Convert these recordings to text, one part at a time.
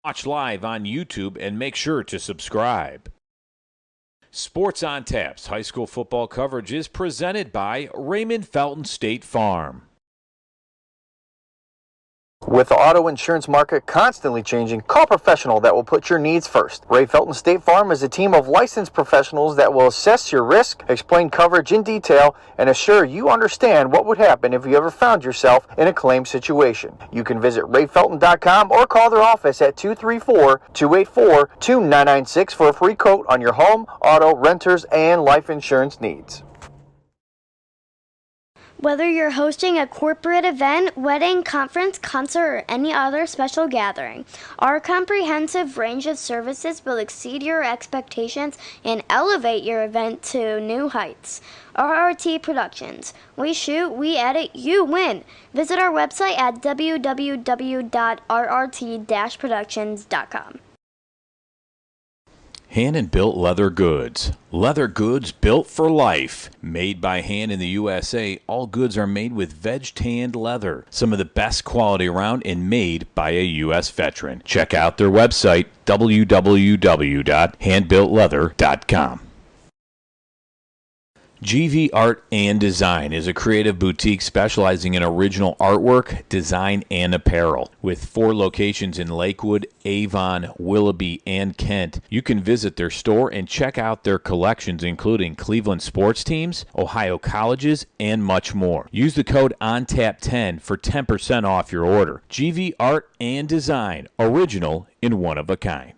Watch live on YouTube and make sure to subscribe. Sports on Tap's high school football coverage is presented by Raymond Felton State Farm. With the auto insurance market constantly changing, call a professional that will put your needs first. Ray Felton State Farm is a team of licensed professionals that will assess your risk, explain coverage in detail, and assure you understand what would happen if you ever found yourself in a claim situation. You can visit rayfelton.com or call their office at 234-284-2996 for a free quote on your home, auto, renters, and life insurance needs. Whether you're hosting a corporate event, wedding, conference, concert, or any other special gathering, our comprehensive range of services will exceed your expectations and elevate your event to new heights. RRT Productions. We shoot, we edit, you win. Visit our website at www.rrt-productions.com. Hand-and-built leather goods. Leather goods built for life. Made by hand in the USA, all goods are made with veg-tanned leather. Some of the best quality around and made by a U.S. veteran. Check out their website, www.handbuiltleather.com. GV Art and Design is a creative boutique specializing in original artwork, design, and apparel. With 4 locations in Lakewood, Avon, Willoughby, and Kent, you can visit their store and check out their collections including Cleveland sports teams, Ohio colleges, and much more. Use the code ONTAP10 for 10% off your order. GV Art and Design, original and one of a kind.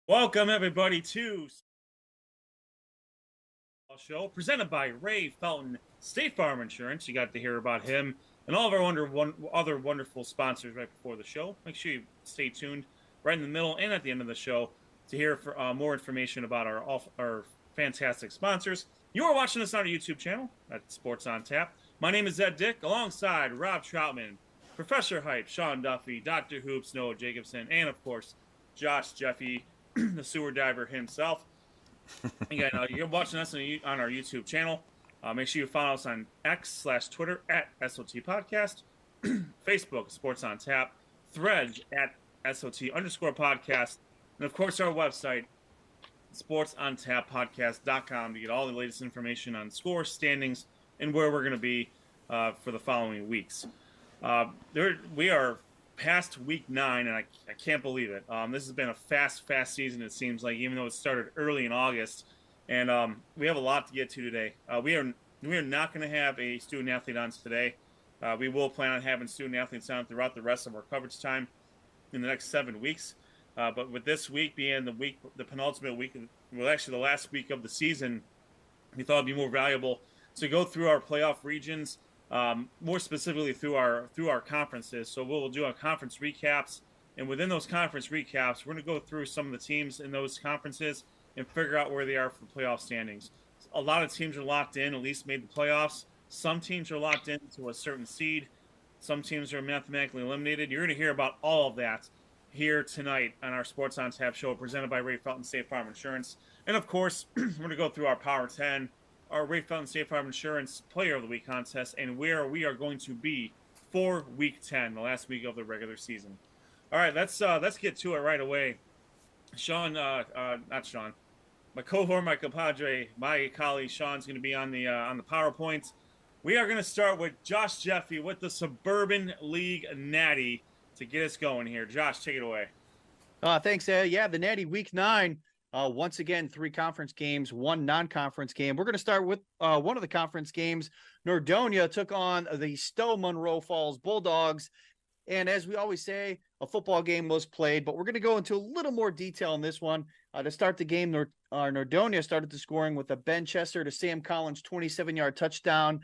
Welcome everybody to show presented by Ray Felton State Farm Insurance. You got to hear about him and all of our other wonderful sponsors right before the show. Make sure you stay tuned right in the middle and at the end of the show to hear more information about our fantastic sponsors. You are watching us on our YouTube channel at Sports on Tap. My name is Ed Dick, alongside Rob Troutman, Professor Hype, Sean Duffy, Dr. Hoops, Noah Jacobson, and of course, Josh Jeffy, the sewer diver himself. Again, you're watching us on our YouTube channel. Make sure you follow us on X/Twitter at SOT Podcast, Facebook, Sports on Tap, Threads at SOT_podcast, and of course our website, sportsontapodcast.com, to get all the latest information on scores, standings, and where we're going to be for the following weeks. We are past week 9, and I can't believe it. This has been a fast season, it seems like, even though it started early in August. And we have a lot to get to today. We are not going to have a student athlete on today. We will plan on having student athletes on throughout the rest of our coverage time in the next 7 weeks. But with this week being the penultimate week, well, actually the last week of the season, we thought it'd be more valuable to go through our playoff regions, more specifically through our conferences. So we'll do our conference recaps, and within those conference recaps, we're going to go through some of the teams in those conferences and figure out where they are for playoff standings. A lot of teams are locked in, at least made the playoffs. Some teams are locked into a certain seed. Some teams are mathematically eliminated. You're going to hear about all of that here tonight on our Sports on Tap show, presented by Ray Felton State Farm Insurance. And of course, we're going to go through our Power 10, our Ray Felton State Farm Insurance Player of the Week contest, and where we are going to be for Week 10, the last week of the regular season. All right, let's get to it right away. Sean, not Sean, my cohort, my compadre, my colleague Sean's going to be on the PowerPoint. We are going to start with Josh Jeffy with the Suburban League Natty to get us going here. Josh, take it away. Thanks, Ed. Yeah, the Natty Week 9. Once again, 3 conference games, 1 non-conference game. We're going to start with one of the conference games. Nordonia took on the Stowe Monroe Falls Bulldogs. And as we always say, a football game was played, but we're going to go into a little more detail on this one. To start the game, Nordonia started the scoring with a Ben Chester to Sam Collins 27-yard touchdown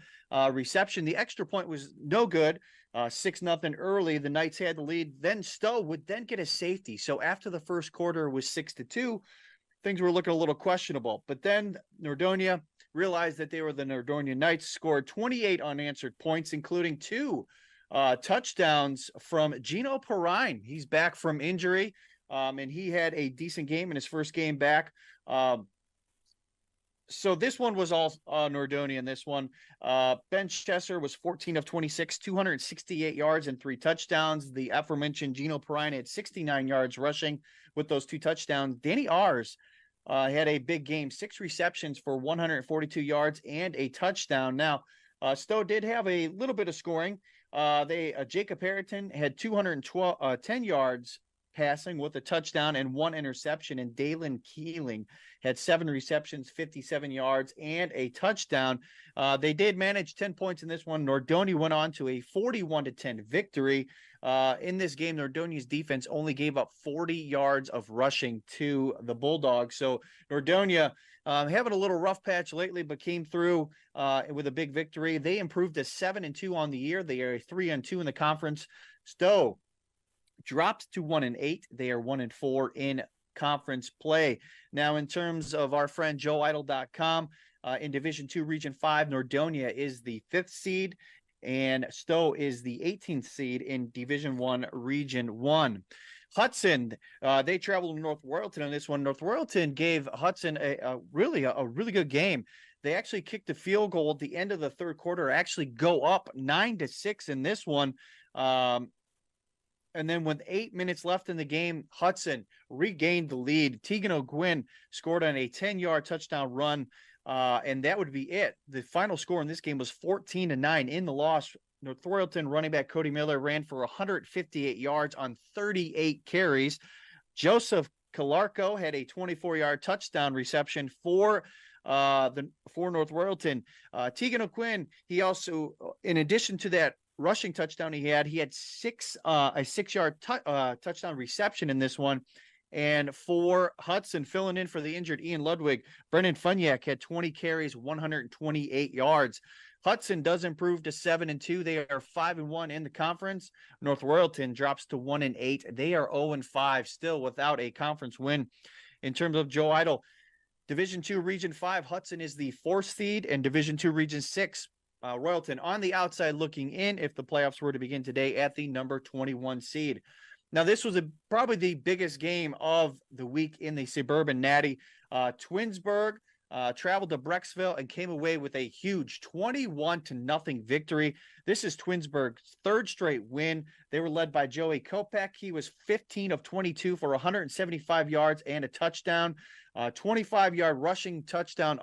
reception. The extra point was no good. 6-0 early. The Knights had the lead. Then Stowe would then get a safety. So after the first quarter was 6-2, things were looking a little questionable. But then Nordonia realized that they were the Nordonia Knights, scored 28 unanswered points, including 2 touchdowns from Gino Perrine. He's back from injury, and he had a decent game in his first game back. So this one was all Nordonia in this one. Ben Chesser was 14 of 26, 268 yards and 3 touchdowns. The aforementioned Gino Perrine had 69 yards rushing with those 2 touchdowns. Danny Ars had a big game, 6 receptions for 142 yards and a touchdown. Now, Stowe did have a little bit of scoring. Jacob Harrington had 210 yards passing with a touchdown and 1 interception, and Dalen Keeling had 7 receptions, 57 yards, and a touchdown. They did manage 10 points in this one. Nordonia went on to a 41-10 victory. In this game, Nordonia's defense only gave up 40 yards of rushing to the Bulldogs. So Nordonia having a little rough patch lately, but came through with a big victory. They improved to 7-2 on the year. They are 3-2 in the conference. Stowe dropped to 1-8. They are 1-4 in conference play. Now, in terms of our friend JoeIdle.com, in Division II, Region 5, Nordonia is the 5th seed, and Stowe is the 18th seed in Division I, Region 1. Hudson, they traveled to North Royalton on this one. North Royalton gave Hudson a really good game. They actually kicked a field goal at the end of the third quarter, actually go up 9-6 in this one. And then with 8 minutes left in the game, Hudson regained the lead. Tegan O'Gwyn scored on a 10-yard touchdown run, and that would be it. The final score in this game was 14-9. In the loss, North Royalton running back Cody Miller ran for 158 yards on 38 carries. Joseph Calarco had a 24-yard touchdown reception for North Royalton. Tegan O'Quinn, he also, in addition to that rushing touchdown he had a 6-yard touchdown reception in this one. And for Hudson, filling in for the injured Ian Ludwig, Brendan Funyak had 20 carries, 128 yards. Hudson does improve to 7-2. They are 5-1 in the conference. North Royalton drops to 1-8. They are 0-5, still without a conference win. In terms of Joe Idle, Division II, Region 5, Hudson is the 4th seed, and Division II, Region 6, Royalton on the outside looking in if the playoffs were to begin today at the number 21 seed. Now, this was probably the biggest game of the week in the Suburban Natty. Twinsburg traveled to Brecksville and came away with a huge 21-0 victory. This is Twinsburg's 3rd straight win. They were led by Joey Kopak. He was 15 of 22 for 175 yards and a touchdown. 25-yard rushing touchdown.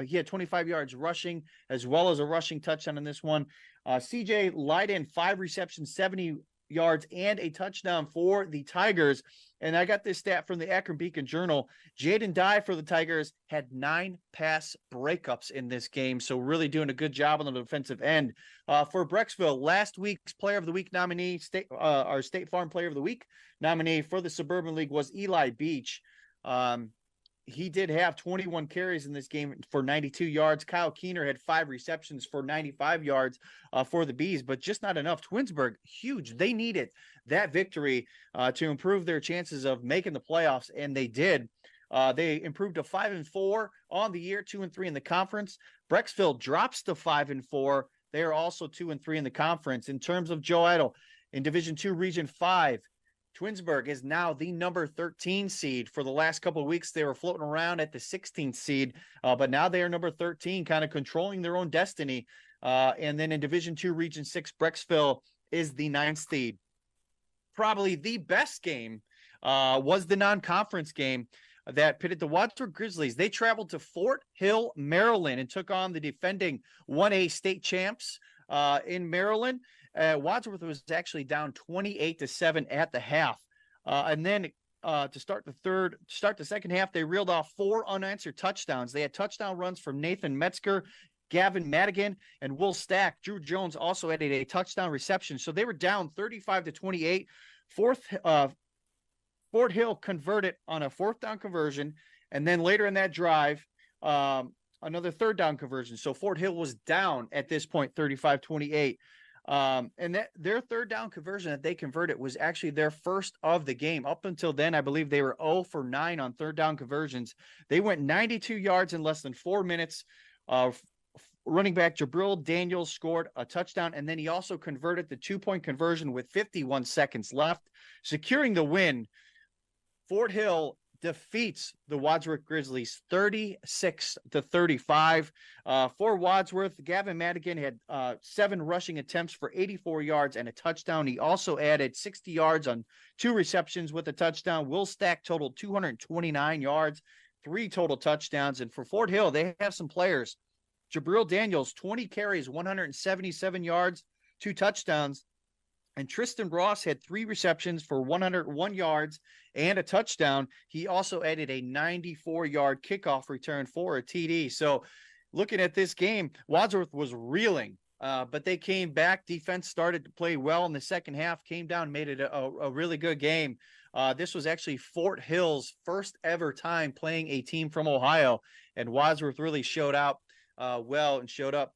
He had 25 yards rushing as well as a rushing touchdown in this one. CJ Leiden, 5 receptions, 70 yards and a touchdown for the Tigers. And I got this stat from the Akron Beacon Journal. Jaden Dye for the Tigers had 9 pass breakups in this game. So really doing a good job on the defensive end. For Brecksville, last week's Player of the Week nominee, our State Farm Player of the Week nominee for the Suburban League was Eli Beach. He did have 21 carries in this game for 92 yards. Kyle Keener had 5 receptions for 95 yards for the Bees, but just not enough. Twinsburg, huge. They needed that victory to improve their chances of making the playoffs, and they did. They improved to 5-4 on the year, 2-3 in the conference. Brecksville drops to 5-4. They are also 2-3 in the conference. In terms of Joe Idle, in Division II, Region 5, Twinsburg is now the number 13 seed. For the last couple of weeks, they were floating around at the 16th seed, but now they are number 13, kind of controlling their own destiny. And then in Division II, Region 6, Brecksville is the 9th seed. Probably the best game was the non-conference game that pitted the Wadsworth Grizzlies. They traveled to Fort Hill, Maryland, and took on the defending 1A state champs in Maryland. Wadsworth was actually down 28-7 at the half. And then to start the second half, they reeled off 4 unanswered touchdowns. They had touchdown runs from Nathan Metzger, Gavin Madigan, and Will Stack. Drew Jones also added a touchdown reception. So they were down 35-28. Fort Hill converted on a 4th down conversion. And then later in that drive, another 3rd down conversion. So Fort Hill was down at this point, 35-28. And their 3rd down conversion that they converted was actually their first of the game. Up until then, I believe they were 0 for 9 on 3rd down conversions. They went 92 yards in less than 4 minutes. Running back Jabril Daniels scored a touchdown, and then he also converted the 2-point conversion with 51 seconds left, securing the win. Fort Hill defeats the Wadsworth Grizzlies 36-35. For Wadsworth, Gavin Madigan had 7 rushing attempts for 84 yards and a touchdown. He also added 60 yards on 2 receptions with a touchdown. Will Stack totaled 229 yards, 3 total touchdowns. And for Fort Hill, they have some players. Jabril Daniels, 20 carries, 177 yards, 2 touchdowns. And Tristan Ross had 3 receptions for 101 yards and a touchdown. He also added a 94-yard kickoff return for a TD. So looking at this game, Wadsworth was reeling, but they came back. Defense started to play well in the second half, came down, made it a really good game. This was actually Fort Hill's first ever time playing a team from Ohio, and Wadsworth really showed out well and showed up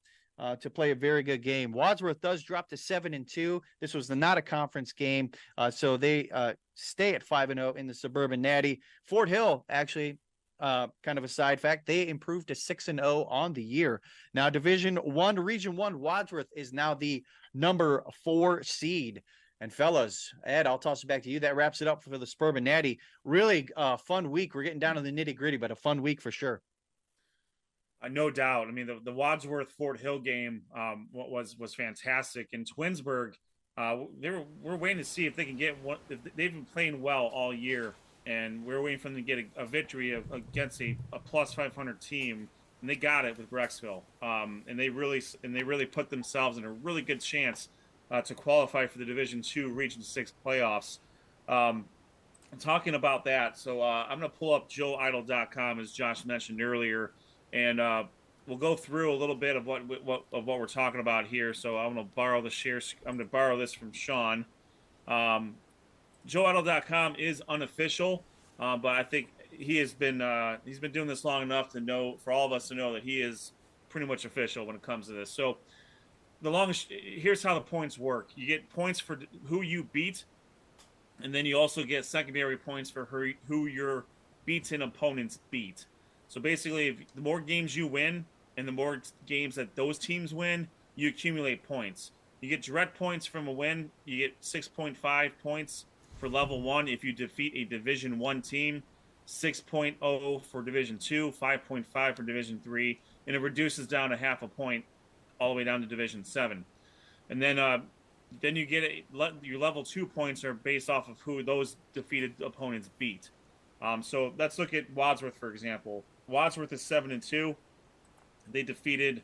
to play a very good game. Wadsworth does drop to 7-2. This was not a conference game, so they stay at 5-0 in the Suburban Natty. Fort Hill, actually, kind of a side fact, they improved to 6-0 on the year. Now, Division I, Region 1, Wadsworth is now the number 4 seed. And fellas, Ed, I'll toss it back to you. That wraps it up for the Suburban Natty. Really fun week. We're getting down to the nitty gritty, but a fun week for sure. No doubt. I mean, the Wadsworth Fort Hill game was fantastic. And Twinsburg, we're waiting to see if they can get what. They've been playing well all year, and we're waiting for them to get a victory against a plus 500 team, and they got it with Brecksville. And they really put themselves in a really good chance to qualify for the Division II Region 6 playoffs. Talking about that, so I'm going to pull up joeidle.com, as Josh mentioned earlier. And we'll go through a little bit of what we're talking about here. So I'm going to borrow the shares. I'm going to borrow this from Sean. JoeIdle.com is unofficial. but I think he's been doing this long enough to know, for all of us to know, that he is pretty much official when it comes to this. So here's how the points work. You get points for who you beat, and then you also get secondary points for who your beaten opponents beat. So basically, the more games you win and the more games that those teams win, you accumulate points. You get direct points from a win. You get 6.5 points for level 1 if you defeat a Division 1 team, 6.0 for Division 2, 5.5 for Division 3, and it reduces down to half a point all the way down to Division 7. And then you get your level 2 points are based off of who those defeated opponents beat. So let's look at Wadsworth, for example. Wadsworth is 7-2. They defeated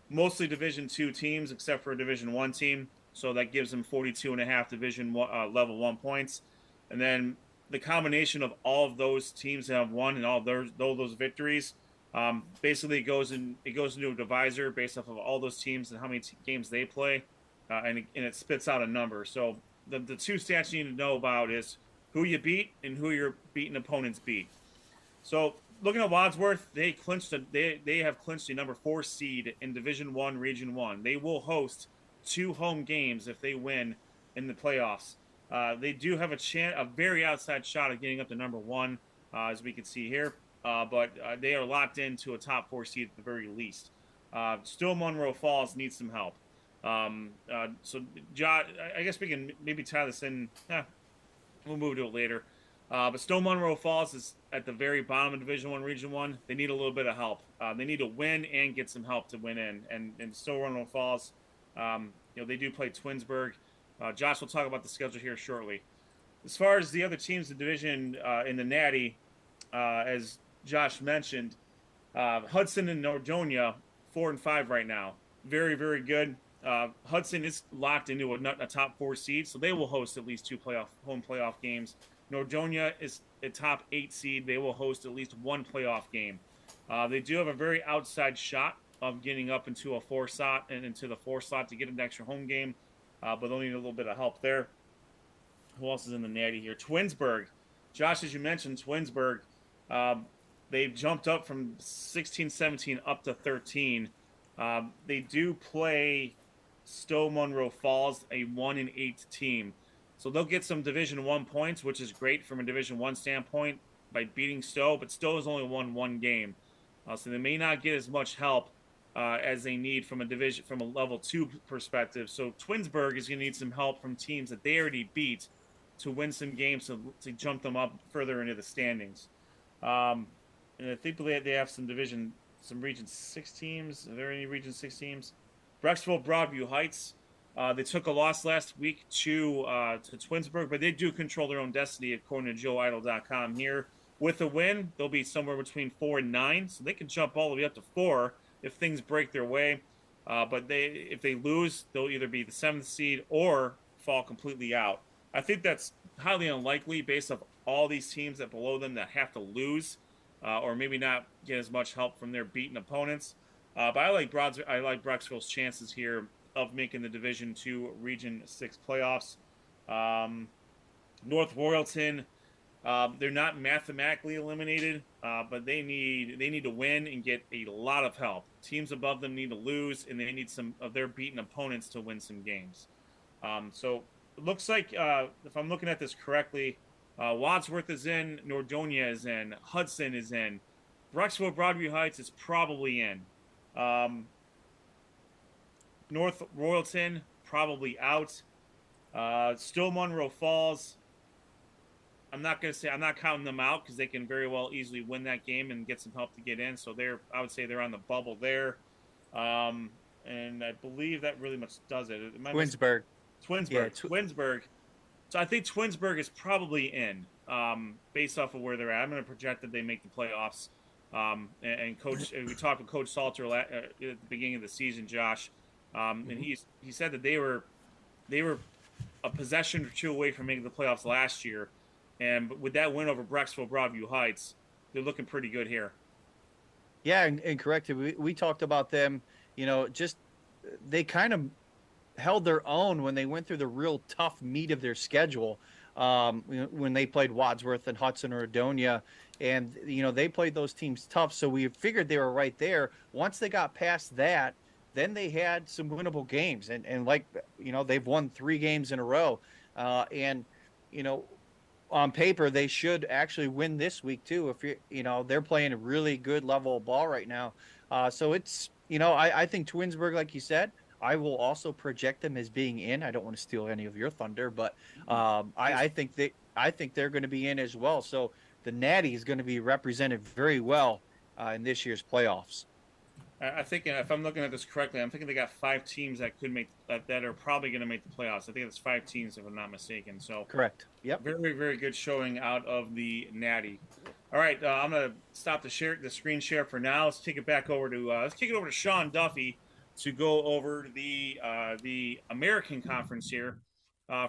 mostly Division 2 teams except for a Division 1 team. So that gives them 42.5 Division level 1 points. And then the combination of all of those teams that have won and all those victories, basically it goes into a divisor based off of all those teams and how many games they play, and it spits out a number. So the two stats you need to know about is who you beat and who your beaten opponents beat. So looking at Wadsworth, they have clinched the number 4 seed in Division 1, Region 1. They will host 2 home games if they win in the playoffs. They do have a very outside shot of getting up to number 1, as we can see here. But they are locked into a top 4 seed at the very least. Still, Monroe Falls needs some help. So, John, I guess we can maybe tie this in. We'll move to it later. But Stowe Monroe Falls is at the very bottom of Division 1, Region 1. They need a little bit of help. They need to win and get some help to win in. And Stowe Monroe Falls, they do play Twinsburg. Josh will talk about the schedule here shortly. As far as the other teams in the division in the Natty, as Josh mentioned, Hudson and Nordonia, 4-5 right now. Very, very good. Hudson is locked into a top 4 seed, so they will host at least 2 home playoff games. Nordonia is a top 8 seed. They will host at least 1 playoff game. They do have a very outside shot of getting up into a 4 slot and into the 4 slot to get an extra home game, but they'll need a little bit of help there. Who else is in the Natty here? Twinsburg. Josh, as you mentioned, Twinsburg, they've jumped up from 16-17 up to 13. They do play Stowe Monroe Falls, a 1-8 team. So they'll get some Division 1 points, which is great from a Division 1 standpoint by beating Stowe, but Stowe has only won 1 game. So they may not get as much help as they need from a level 2 perspective. So Twinsburg is going to need some help from teams that they already beat to win some games to jump them up further into the standings. And I think they have some Region 6 teams. Are there any Region 6 teams? Brecksville, Broadview Heights. They took a loss last week to Twinsburg, but they do control their own destiny according to JoeIdle.com here. With a win, they'll be somewhere between 4 and 9, so they can jump all the way up to 4 if things break their way. But if they lose, they'll either be the 7th seed or fall completely out. I think that's highly unlikely based off all these teams that below them that have to lose or maybe not get as much help from their beaten opponents. But I like Brecksville's chances here of making the Division 2 Region 6 playoffs. North Royalton, they're not mathematically eliminated, but they need to win and get a lot of help. Teams above them need to lose, and they need some of their beaten opponents to win some games. So it looks like, if I'm looking at this correctly, Wadsworth is in, Nordonia is in, Hudson is in, Brecksville, Broadview Heights is probably in. North Royalton, probably out. Stowe Monroe Falls, I'm not counting them out because they can very well easily win that game and get some help to get in. So I would say they're on the bubble there. And I believe that really much does it. Twinsburg. Yeah, Twinsburg. So I think Twinsburg is probably in, based off of where they're at. I'm going to project that they make the playoffs. And we talked with Coach Salter at the beginning of the season, Josh, and he said that they were a possession or 2 away from making the playoffs last year, and with that win over Brecksville, Broadview Heights, they're looking pretty good here. Yeah, and corrected. We talked about them. Just they kind of held their own when they went through the real tough meat of their schedule. when they played Wadsworth and Hudson or Adonia. And, they played those teams tough. So we figured they were right there. Once they got past that, then they had some winnable games. And they've won 3 games in a row. And, on paper, they should actually win this week too. If they're playing a really good level of ball right now. So it's, I think Twinsburg, like you said, I will also project them as being in. I don't want to steal any of your thunder, but I think they're going to be in as well. So the Natty is going to be represented very well in this year's playoffs. I think if I'm looking at this correctly, I'm thinking they got 5 teams that could make that are probably going to make the playoffs. I think it's 5 teams if I'm not mistaken. So correct. Yep. Very, very good showing out of the Natty. All right, I'm going to stop the screen share for now. Let's take it back over to Sean Duffy to go over the American Conference here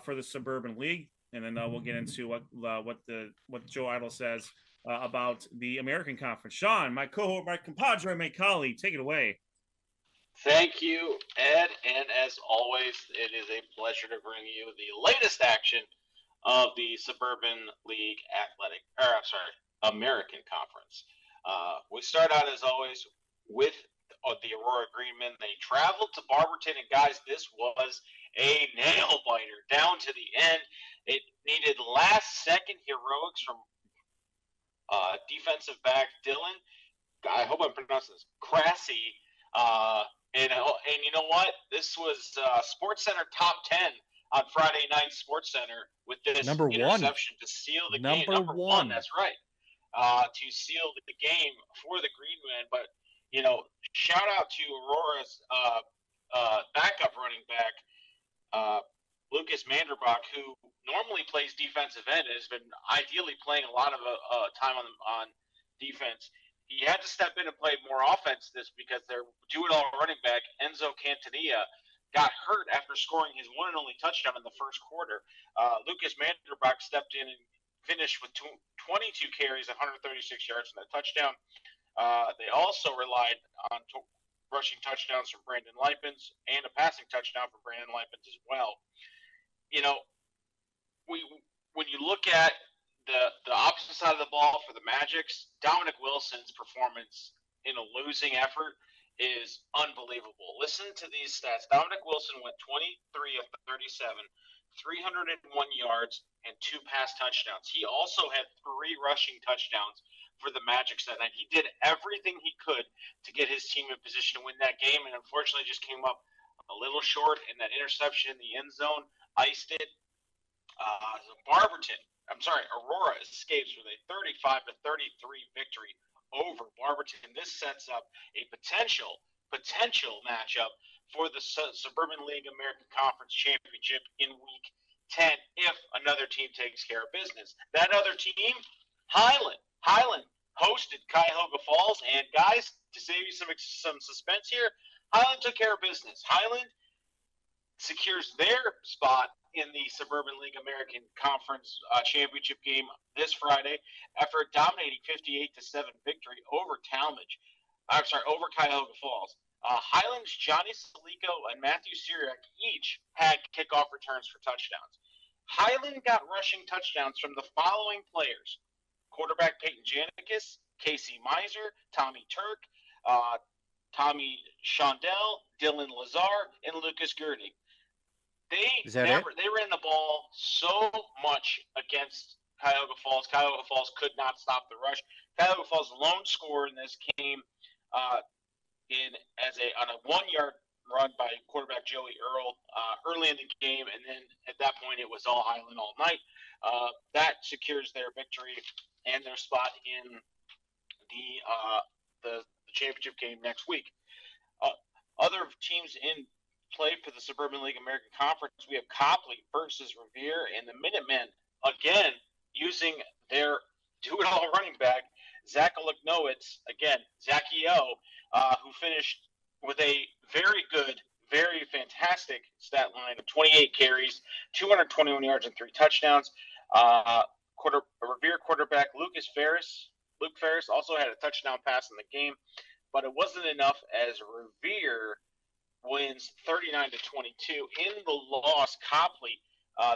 for the Suburban League, and then we'll get into what Joe Idle says about the American Conference. Sean, my compadre, my colleague, take it away. Thank you, Ed, and as always, it is a pleasure to bring you the latest action of the Suburban League American Conference. We start out, as always, with the Aurora Greenmen. They traveled to Barberton, and guys, this was a nail-biter down to the end. It needed last-second heroics from defensive back Dylan. I hope I'm pronouncing this. Crassy. And you know what? This was Sports Center top 10 on Friday night Sports Center with this interception to seal the game. Number one. That's right. To seal the game for the Greenmen. But, shout out to Aurora's backup running back, Lucas Manderbach, who normally plays defensive end and has been ideally playing a lot of time on defense. He had to step in and play more offense because their do-it-all running back, Enzo Cantanilla, got hurt after scoring his one and only touchdown in the first quarter. Lucas Manderbach stepped in and finished with 22 carries, 136 yards, and a touchdown. They also relied on rushing touchdowns from Brandon Lipens and a passing touchdown from Brandon Lipens as well. When you look at the opposite side of the ball for the Magics, Dominic Wilson's performance in a losing effort is unbelievable. Listen to these stats. Dominic Wilson went 23 of 37, 301 yards, and 2 pass touchdowns. He also had 3 rushing touchdowns for the Magics that night. He did everything he could to get his team in position to win that game, and unfortunately just came up a little short, and that interception in the end zone iced it. Aurora escapes with a 35-33 victory over Barberton. This sets up a potential matchup for the Suburban League American Conference Championship in Week 10 if another team takes care of business. That other team, Highland. Highland hosted Cuyahoga Falls, and guys, to save you some suspense here, Highland took care of business. Highland secures their spot in the Suburban League American Conference Championship game this Friday after a dominating 58-7 victory over Cuyahoga Falls. Highland's Johnny Salico and Matthew Syriac each had kickoff returns for touchdowns. Highland got rushing touchdowns from the following players: quarterback Peyton Janikis, Casey Miser, Tommy Turk, Tommy Shondell, Dylan Lazar, and Lucas Gurdy. They ran the ball so much against Cuyahoga Falls. Cuyahoga Falls could not stop the rush. Cuyahoga Falls' lone score in this came on a 1-yard run by quarterback Joey Earl early in the game, and then at that point it was all Highland all night. That secures their victory and their spot in the championship game next week. Other teams in play for the Suburban League American Conference, we have Copley versus Revere, and the Minutemen, again, using their do-it-all running back, Zach Oleknowitz, again, Zachy O, who finished with a very good, very fantastic stat line of 28 carries, 221 yards, and 3 touchdowns. Revere quarterback Luke Ferris also had a touchdown pass in the game, but it wasn't enough as Revere wins 39-22. In the loss, Copley,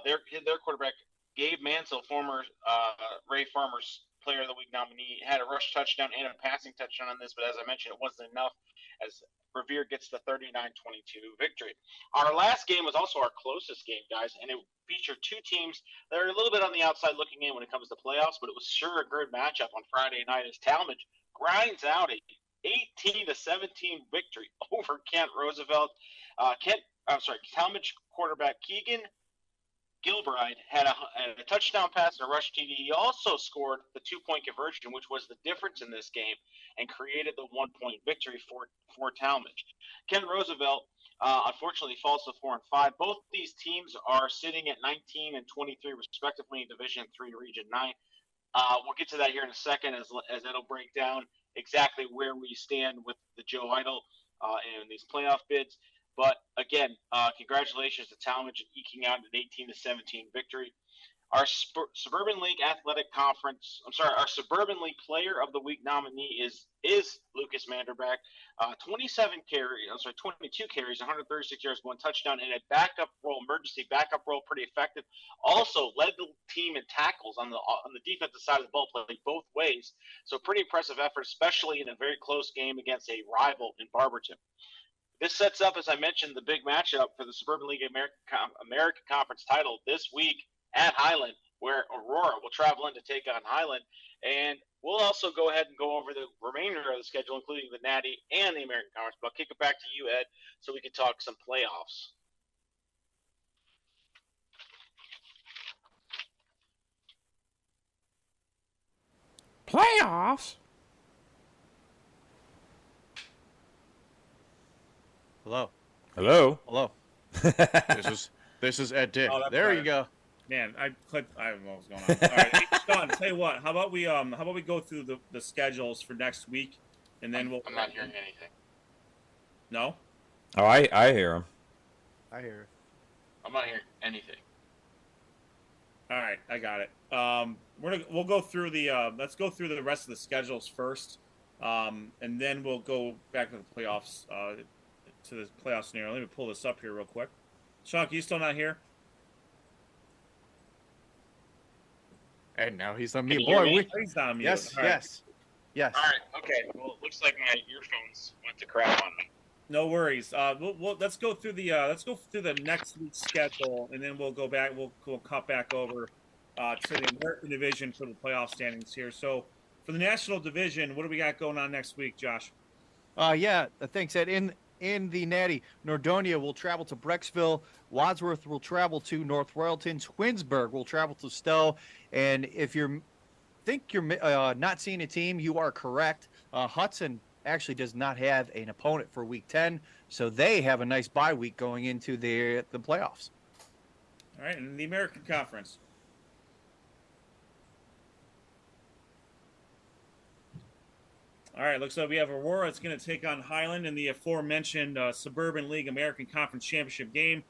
their quarterback Gabe Mansell, former Ray Farmer's Player of the Week nominee, had a rush touchdown and a passing touchdown on this, but as I mentioned, it wasn't enough as Revere gets the 39-22 victory. Our last game was also our closest game, guys, and it featured two teams that are a little bit on the outside looking in when it comes to playoffs, but it was sure a good matchup on Friday night as Talmadge grinds out a 18-17 victory over Kent Roosevelt. Talmadge quarterback Keegan Gilbride had a touchdown pass and a rush TD. He also scored the 2-point conversion, which was the difference in this game, and created the 1-point victory for Talmadge. Kent Roosevelt, unfortunately, falls to 4-5. Both these teams are sitting at 19 and 23, respectively, in Division III, Region 9. We'll get to that here in a second as it'll break down exactly where we stand with the Joe Idol in these playoff bids. But again, congratulations to Talmadge eking out an 18-17 victory. Our Suburban League Athletic Conference, our Suburban League Player of the Week nominee is Lucas Manderback. 22 carries, 136 yards, 1 touchdown, and a emergency backup role, pretty effective. Also led the team in tackles on the defensive side of the ball, played both ways. So pretty impressive effort, especially in a very close game against a rival in Barberton. This sets up, as I mentioned, the big matchup for the Suburban League American Conference title this week at Highland, where Aurora will travel in to take on Highland. And we'll also go ahead and go over the remainder of the schedule, including the Natty and the American Conference. But I'll kick it back to you, Ed, so we can talk some playoffs. Playoffs? Hello. Hello. Hello. This is Ed Dick. There you go. Man, I don't know what's going on. All right, hey, Sean, tell you what. How about we go through the schedules for next week, and then I'm not hearing anything. No. Oh, I hear him. I hear it. I'm not hearing anything. All right, I got it. We'll go through let's go through the rest of the schedules first, and then we'll go back to the playoffs. To the playoff scenario. Let me pull this up here real quick. Sean, you still not here? And now he's on mute. He's on mute. Yes. All right, okay. Well, it looks like my earphones went to crap on me. No worries. Let's go through the next week's schedule, and then we'll go back. We'll cut back over to the American Division for the playoff standings here. So, for the National Division, what do we got going on next week, Josh? Thanks, Ed. In the Natty, Nordonia will travel to Brecksville. Wadsworth will travel to North Royalton. Twinsburg will travel to Stowe. And if you think you're not seeing a team, you are correct. Hudson actually does not have an opponent for Week 10, so they have a nice bye week going into the playoffs. All right, and the American Conference. All right, looks like we have Aurora. It's going to take on Highland in the aforementioned Suburban League American Conference Championship game.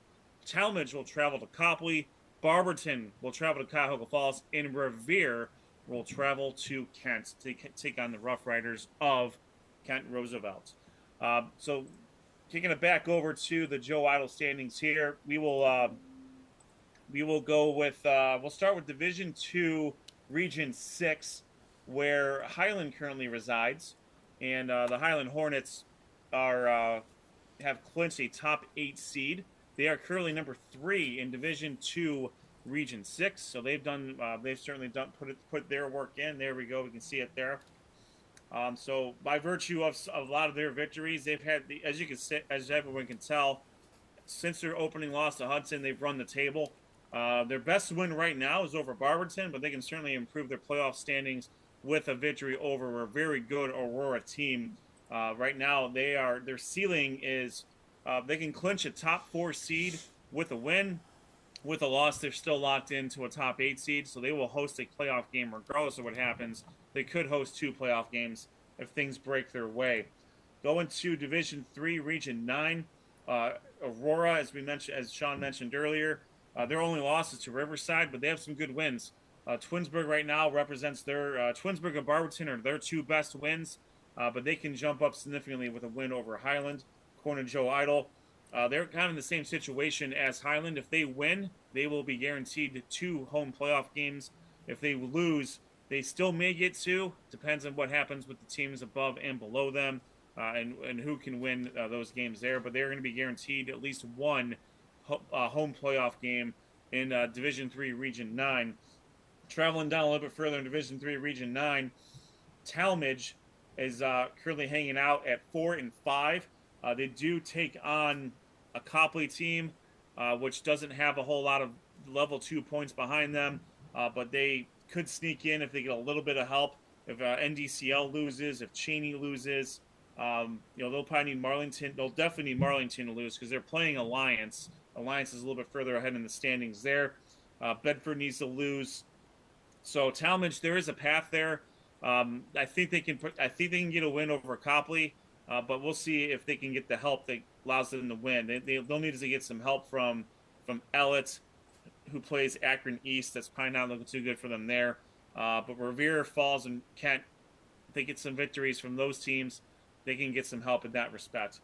Talmadge will travel to Copley. Barberton will travel to Cuyahoga Falls. And Revere will travel to Kent to take on the Rough Riders of Kent Roosevelt. So kicking it back over to the Joe Idol standings here, we will go with we'll start with Division II, Region 6, where Highland currently resides, and the Highland Hornets have clinched a top 8 seed. They are currently number 3 in Division II, Region 6. So they've certainly put their work in. There we go. We can see it there. So by virtue of a lot of their victories, they've had as everyone can tell, since their opening loss to Hudson, they've run the table. Their best win right now is over Barberton, but they can certainly improve their playoff standings with a victory over a very good Aurora team. Right now, their ceiling is they can clinch a top 4 seed with a win. With a loss, they're still locked into a top 8 seed, so they will host a playoff game regardless of what happens. They could host 2 playoff games if things break their way. Going to Division III, Region 9, Aurora, as Sean mentioned earlier, their only loss is to Riverside, but they have some good wins. Twinsburg right now represents Twinsburg and Barberton are their 2 best wins, but they can jump up significantly with a win over Highland. According to Joe Idol, they're kind of in the same situation as Highland. If they win, they will be guaranteed 2 home playoff games. If they lose, they still may get 2. Depends on what happens with the teams above and below them, and who can win those games there. But they're going to be guaranteed at least 1 home playoff game in Division 3 Region 9. Traveling down a little bit further in Division 3 Region 9, Talmadge is currently hanging out at 4-5. They do take on a Copley team, which doesn't have a whole lot of level 2 points behind them, but they could sneak in if they get a little bit of help. If NDCL loses, if Cheney loses, they'll probably need Marlington. They'll definitely need Marlington to lose because they're playing Alliance. Alliance is a little bit further ahead in the standings there. Bedford needs to lose. So Talmadge, there is a path there. I think they can get a win over Copley, but we'll see if they can get the help that allows them to win. They'll need to get some help from Ellett, who plays Akron East. That's probably not looking too good for them there. But Revere, Falls, and Kent, if they get some victories from those teams, they can get some help in that respect.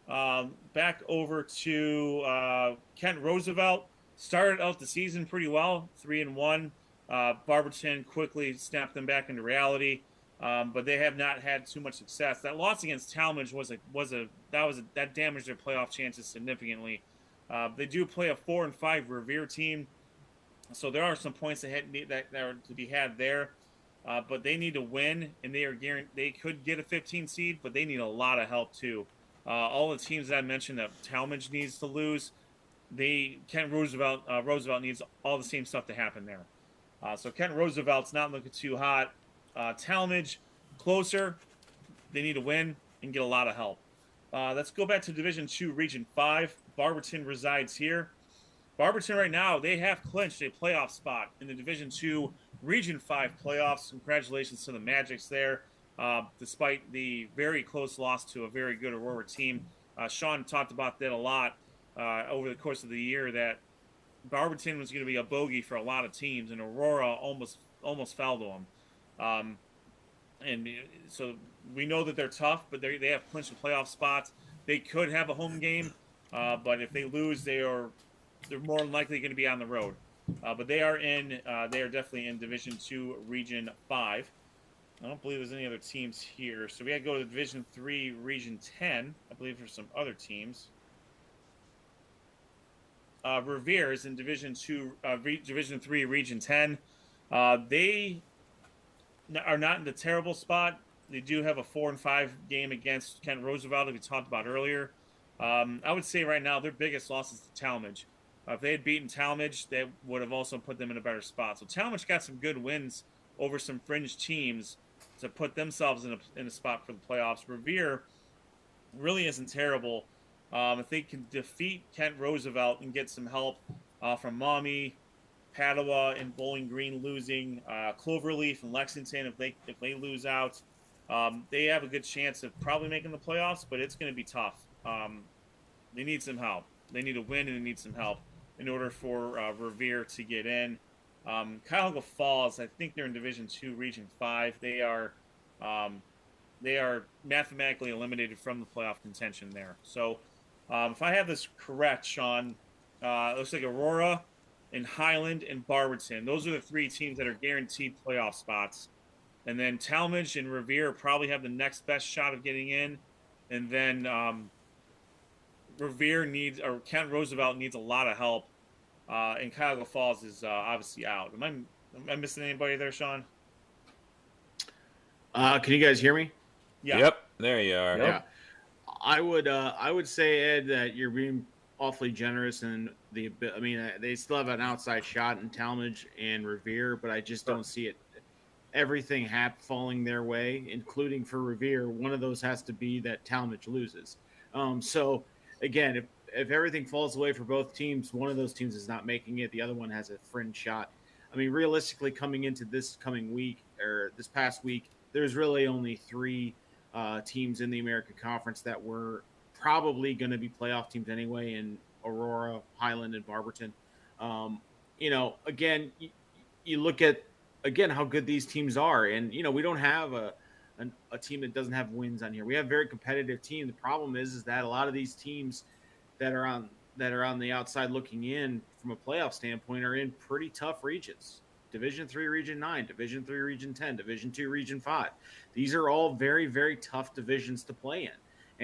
Back over to Kent Roosevelt. Started out the season pretty well, 3-1. Barberton quickly snapped them back into reality, but they have not had too much success. That loss against Talmadge that damaged their playoff chances significantly. They do play a 4-5 Revere team, so there are some points that are to be had there. But they need to win, and they could get a 15 seed, but they need a lot of help too. All the teams that I mentioned that Talmadge needs to lose, Kent Roosevelt needs all the same stuff to happen there. So Kent Roosevelt's not looking too hot. Talmadge, closer. They need to win and get a lot of help. Let's go back to Division 2, Region 5. Barberton resides here. Barberton right now, they have clinched a playoff spot in the Division 2, Region 5 playoffs. Congratulations to the Magics there, despite the very close loss to a very good Aurora team. Sean talked about that a lot over the course of the year, that Barberton was going to be a bogey for a lot of teams, and Aurora almost fell to them. And so we know that they're tough, but they have clinched a playoff spot. They could have a home game, but if they lose, they're more than likely going to be on the road. But they are definitely in Division 2, Region 5. I don't believe there's any other teams here, so we got to go to Division 3, Region 10. I believe there's some other teams. Revere is in Division 2, Division 3, Region 10. They are not in the terrible spot. They do have a 4-5 game against Kent Roosevelt, that we talked about earlier. I would say right now their biggest loss is to Talmadge. If they had beaten Talmadge, that would have also put them in a better spot. So Talmadge got some good wins over some fringe teams to put themselves in a spot for the playoffs. Revere really isn't terrible. If they can defeat Kent Roosevelt and get some help from Maumee, Padua, and Bowling Green losing, Cloverleaf and Lexington, if they lose out, they have a good chance of probably making the playoffs, but it's going to be tough. They need some help. They need to win, and they need some help in order for Revere to get in. Cuyahoga Falls, I think they're in Division 2, Region 5. They are mathematically eliminated from the playoff contention there. So if I have this correct, Sean, it looks like Aurora and Highland and Barberton. Those are the 3 teams that are guaranteed playoff spots. And then Talmadge and Revere probably have the next best shot of getting in. And then Kent Roosevelt needs a lot of help. And Cuyahoga Falls is obviously out. Am I missing anybody there, Sean? Can you guys hear me? Yeah. Yep. There you are. Yeah. I would say, Ed, that you're being awfully generous, and they still have an outside shot in Talmadge and Revere, but I just don't see it. Everything falling their way, including for Revere. One of those has to be that Talmadge loses. So again, if everything falls away for both teams, one of those teams is not making it. The other one has a fringe shot. I mean, realistically, coming into this coming week or this past week, there's really only 3 teams in the American Conference that were probably going to be playoff teams anyway, in Aurora, Highland, and Barberton. Again, you look at how good these teams are, and we don't have a team that doesn't have wins on here. We have a very competitive team. The problem is that a lot of these teams that are on that are on the outside looking in from a playoff standpoint are in pretty tough regions. Division 3, Region 9, Division 3, Region 10, Division 2, Region 5. These are all very, very tough divisions to play in.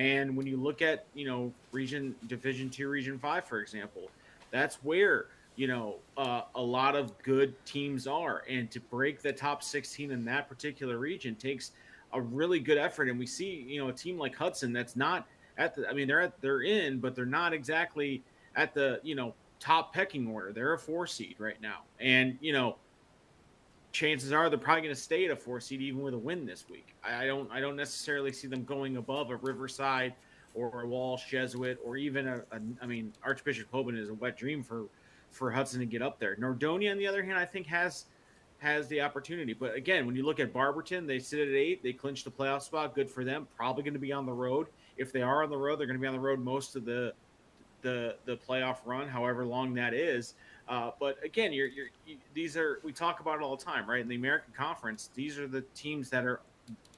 And when you look at, Division 2, Region 5, for example, that's where, a lot of good teams are. And to break the top 16 in that particular region takes a really good effort. And we see, a team like Hudson that's not at the, they're in, but they're not exactly at the, top pecking order. They're a 4 seed right now. And, chances are they're probably going to stay at a 4 seed even with a win this week. I don't necessarily see them going above a Riverside or a Walsh Jesuit or even Archbishop Hoban is a wet dream for Hudson to get up there. Nordonia, on the other hand, I think has the opportunity. But again, when you look at Barberton, they sit at 8. They clinched the playoff spot. Good for them. Probably going to be on the road. If they are on the road, they're going to be on the road most of the playoff run, however long that is. But again, these are, we talk about it all the time, right? In the American Conference, these are the teams that are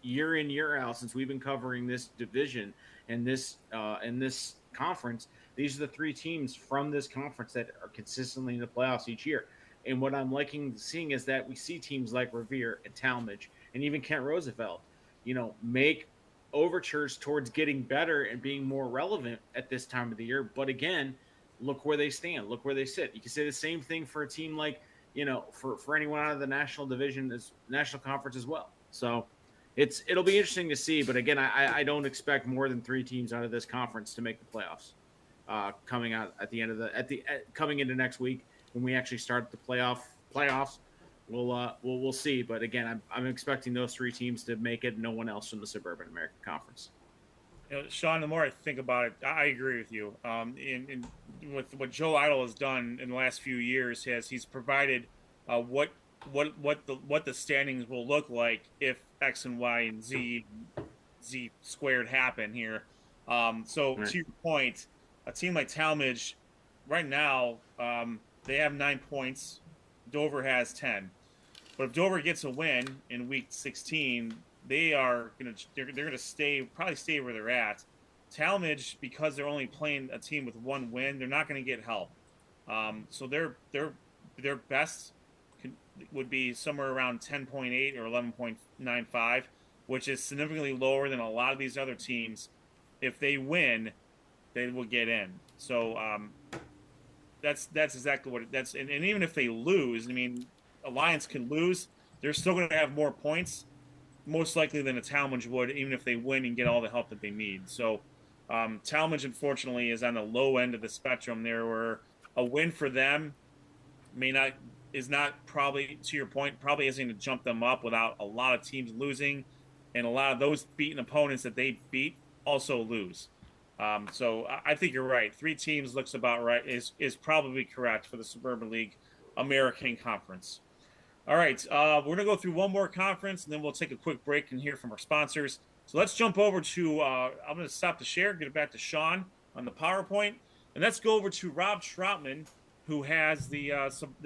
year in, year out, since we've been covering this division and this conference. These are the 3 teams from this conference that are consistently in the playoffs each year. And what I'm liking seeing is that we see teams like Revere and Talmadge and even Kent Roosevelt, make overtures towards getting better and being more relevant at this time of the year. But again, look where they stand, look where they sit. You can say the same thing for a team like, for anyone out of the national conference as well. So it'll be interesting to see. But again, I don't expect more than 3 teams out of this conference to make the playoffs coming out at the end of coming into next week when we actually start the playoffs. We'll see. But again, I'm expecting those 3 teams to make it. No one else from the Suburban American Conference. Sean, the more I think about it, I agree with you. In with what Joe Idle has done in the last few years, he's provided what the standings will look like if X and Y and Z squared happen here. So right. To your point, a team like Talmadge, right now, they have 9 points. Dover has 10. But if Dover gets a win in week 16, they're gonna probably stay where they're at. Talmadge, because they're only playing a team with 1 win, they're not going to get help. So their best would be somewhere around 10.8 or 11.95, which is significantly lower than a lot of these other teams. If they win, they will get in. So that's exactly what that's. And even if they lose, Alliance can lose. They're still going to have more points, most likely than a Talmadge would, even if they win and get all the help that they need. So Talmadge, unfortunately, is on the low end of the spectrum there, where a win for them is not probably, to your point, probably isn't going to jump them up without a lot of teams losing, and a lot of those beaten opponents that they beat also lose. So I think you're right. 3 teams looks about right, is probably correct for the Suburban League American Conference. All right, we're going to go through one more conference, and then we'll take a quick break and hear from our sponsors. So let's jump over to, I'm going to stop the share, get it back to Sean on the PowerPoint, and let's go over to Rob Troutman, who has the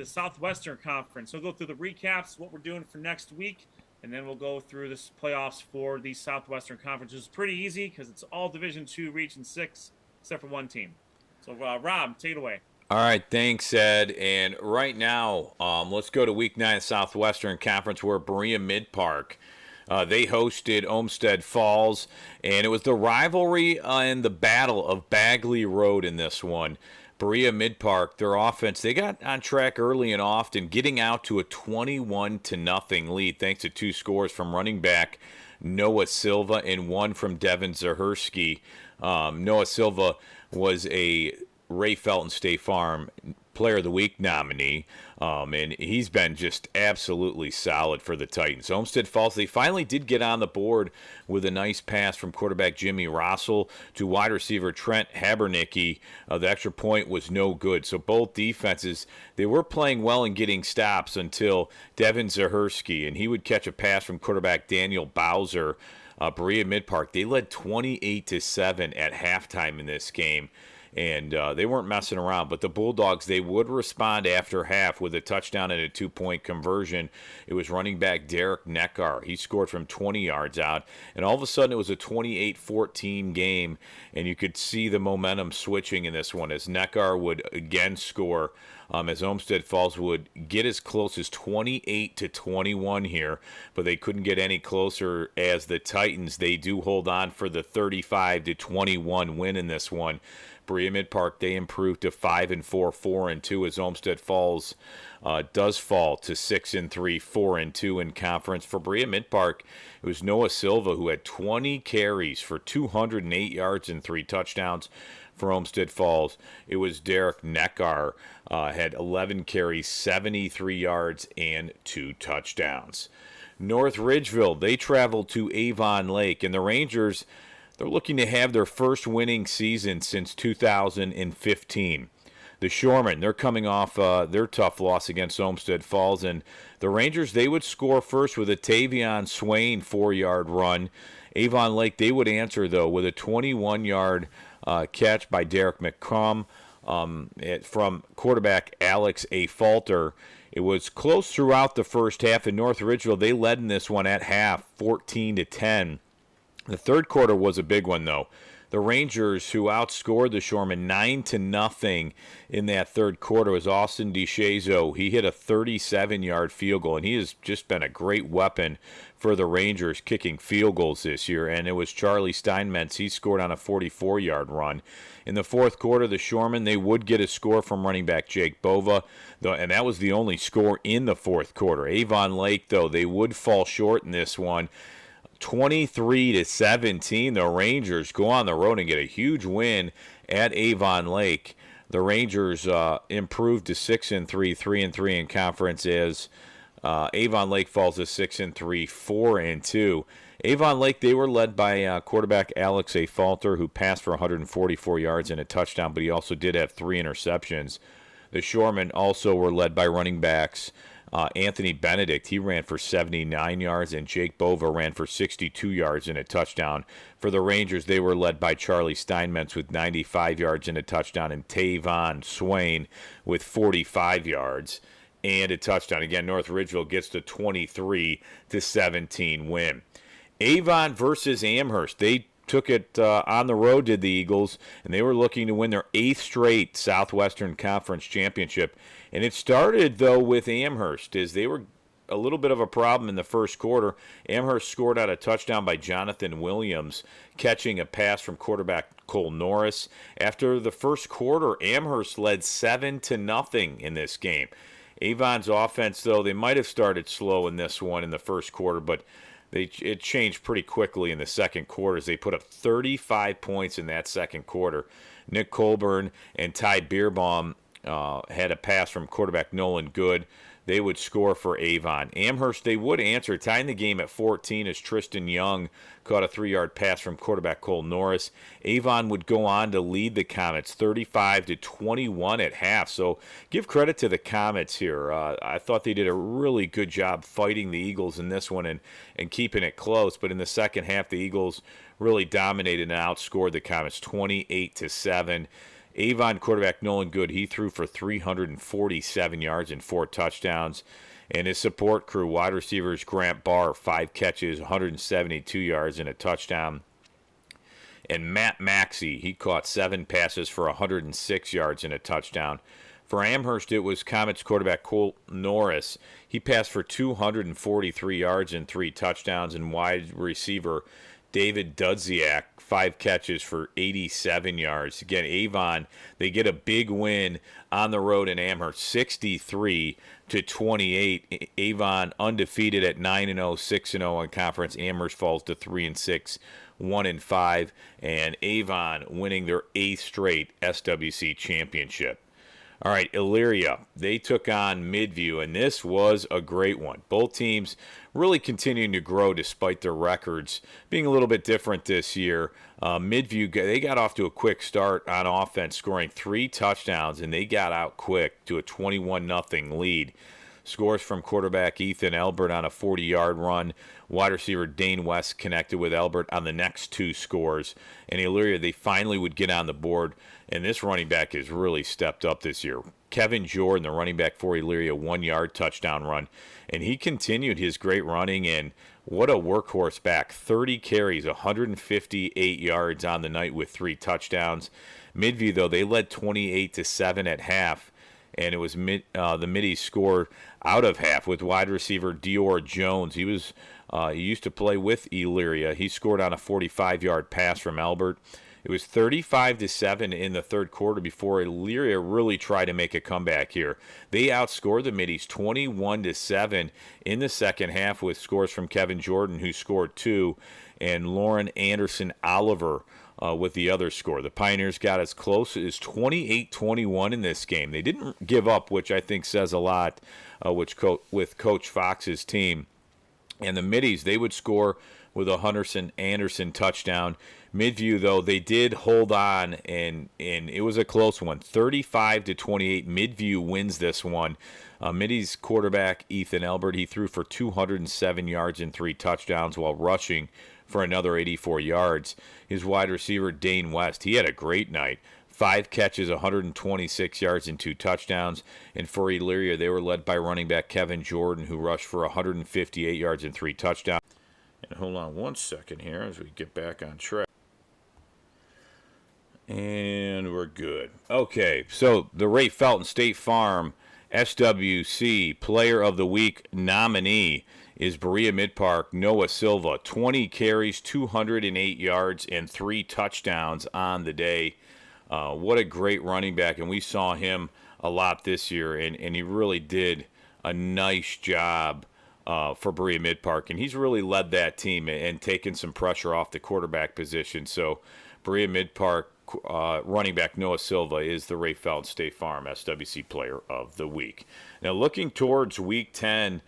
Southwestern Conference. So we'll go through the recaps, what we're doing for next week, and then we'll go through this playoffs for the Southwestern Conference. It's pretty easy because it's all Division II, Region 6, except for 1 team. So, Rob, take it away. All right, thanks, Ed. And right now, let's go to Week 9 Southwestern Conference, where Berea Mid-Park, they hosted Olmsted Falls, and it was the rivalry and the battle of Bagley Road in this one. Berea Mid-Park, their offense, they got on track early and often, getting out to a 21-0 lead thanks to 2 scores from running back Noah Silva and 1 from Devin Zahersky. Noah Silva was a Ray Felton State Farm Player of the Week nominee, and he's been just absolutely solid for the Titans. Olmsted Falls, they finally did get on the board with a nice pass from quarterback Jimmy Rossell to wide receiver Trent Habernicki. The extra point was no good. So both defenses, they were playing well and getting stops until Devin Zahersky, and he would catch a pass from quarterback Daniel Bowser. Berea Mid-Park, they led 28-7 at halftime in this game. and they weren't messing around. But the Bulldogs, they would respond after half with a touchdown and a 2-point conversion. It was running back Derek Neckar. He scored from 20 yards out, and all of a sudden it was a 28-14 game, and you could see the momentum switching in this one as Neckar would again score, as Olmsted Falls would get as close as 28-21 here, but they couldn't get any closer as the Titans, they do hold on for the 35-21 win in this one. Berea Mid-Park, they improved to 5-4, 4-2 as Olmsted Falls does fall to 6-3, 4-2 in conference. For Berea Mid-Park, it was Noah Silva who had 20 carries for 208 yards and 3 touchdowns. For Olmsted Falls, it was Derek Neckar, had 11 carries, 73 yards, and 2 touchdowns. North Ridgeville, they traveled to Avon Lake, and the Rangers, they're looking to have their first winning season since 2015. The Shoremen, they're coming off their tough loss against Olmsted Falls, and the Rangers, they would score first with a Tavion Swain 4-yard run. Avon Lake, they would answer, though, with a 21-yard catch by Derek McCrum from quarterback Alex A. Falter. It was close throughout the first half, and North Ridgeville, they led in this one at half, 14-10. The third quarter was a big one, though. The Rangers, who outscored the Shoremen 9-0 in that third quarter, was Austin DeShazo. He hit a 37-yard field goal, and he has just been a great weapon for the Rangers kicking field goals this year. And it was Charlie Steinmetz. He scored on a 44-yard run. In the fourth quarter, the Shoremen, they would get a score from running back Jake Bova, and that was the only score in the fourth quarter. Avon Lake, though, they would fall short in this one. 23-17, the Rangers go on the road and get a huge win at Avon Lake. The Rangers improved to 6-3, 3-3 in conference as Avon Lake falls to 6-3, 4-2. Avon Lake, they were led by quarterback Alex A. Falter, who passed for 144 yards and a touchdown, but he also did have 3 interceptions. The Shoremen also were led by running backs Anthony Benedict. He ran for 79 yards, and Jake Bova ran for 62 yards and a touchdown. For the Rangers, they were led by Charlie Steinmetz with 95 yards and a touchdown, and Tavon Swain with 45 yards and a touchdown. Again, North Ridgeville gets the 23-17 win. Avon versus Amherst. They took it on the road, did the Eagles, and they were looking to win their 8th straight Southwestern Conference championship. And it started, though, with Amherst, as they were a little bit of a problem in the first quarter. Amherst scored out a touchdown by Jonathan Williams, catching a pass from quarterback Cole Norris. After the first quarter, Amherst led 7-0 in this game. Avon's offense, though, they might have started slow in this one in the first quarter, but it changed pretty quickly in the second quarter as they put up 35 points in that second quarter. Nick Colburn and Ty Beerbaum had a pass from quarterback Nolan Good. They would score for Avon. Amherst, they would answer, tying the game at 14 as Tristan Young caught a 3-yard pass from quarterback Cole Norris. Avon would go on to lead the Comets 35-21 at half. So give credit to the Comets here. I thought they did a really good job fighting the Eagles in this one and keeping it close. But in the second half, the Eagles really dominated and outscored the Comets 28-7. Avon quarterback Nolan Good, he threw for 347 yards and 4 touchdowns. And his support crew, wide receivers Grant Barr, 5 catches, 172 yards and a touchdown. And Matt Maxey, he caught 7 passes for 106 yards and a touchdown. For Amherst, it was Comets quarterback Cole Norris. He passed for 243 yards and 3 touchdowns. And wide receiver David Dudziak, 5 catches for 87 yards. Again, Avon, they get a big win on the road in Amherst, 63-28. Avon undefeated at 9-0, 6-0 in conference. Amherst falls to 3-6, 1-5, and Avon winning their 8th straight SWC championship. All right, Elyria, they took on Midview, and this was a great one. Both teams really continuing to grow despite their records being a little bit different this year. Midview, they got off to a quick start on offense, scoring 3 touchdowns, and they got out quick to a 21-0 lead. Scores from quarterback Ethan Elbert on a 40-yard run. Wide receiver Dane West connected with Elbert on the next 2 scores. And Elyria, they finally would get on the board. And this running back has really stepped up this year. Kevin Jordan, the running back for Elyria, 1-yard touchdown run. And he continued his great running, and what a workhorse back. 30 carries, 158 yards on the night with 3 touchdowns. Midview, though, they led 28-7 at half. And it was the Middies scored out of half with wide receiver Dior Jones. He used to play with Elyria. He scored on a 45-yard pass from Albert. It was 35-7 in the third quarter before Elyria really tried to make a comeback here. They outscored the Middies 21-7 in the second half with scores from Kevin Jordan, who scored 2, and Lauren Anderson Oliver with the other score. The Pioneers got as close as 28-21 in this game. They didn't give up, which I think says a lot with Coach Fox's team. And the Middies, they would score with a Anderson touchdown. Midview, though, they did hold on, and it was a close one. 35-28, Midview wins this one. Middies quarterback Ethan Elbert, he threw for 207 yards and 3 touchdowns while rushing for another 84 yards. His wide receiver, Dane West, he had a great night. 5 catches, 126 yards, and 2 touchdowns. And for Elyria, they were led by running back Kevin Jordan, who rushed for 158 yards and 3 touchdowns. And hold on one second here as we get back on track. And we're good. Okay, so the Ray Felton State Farm SWC Player of the Week nominee is Berea Mid-Park Noah Silva. 20 carries, 208 yards, and 3 touchdowns on the day. What a great running back, and we saw him a lot this year, and he really did a nice job for Berea Mid-Park, and he's really led that team and taken some pressure off the quarterback position. So Berea Mid-Park running back Noah Silva is the Ray Felton State Farm SWC Player of the Week. Now looking towards Week 10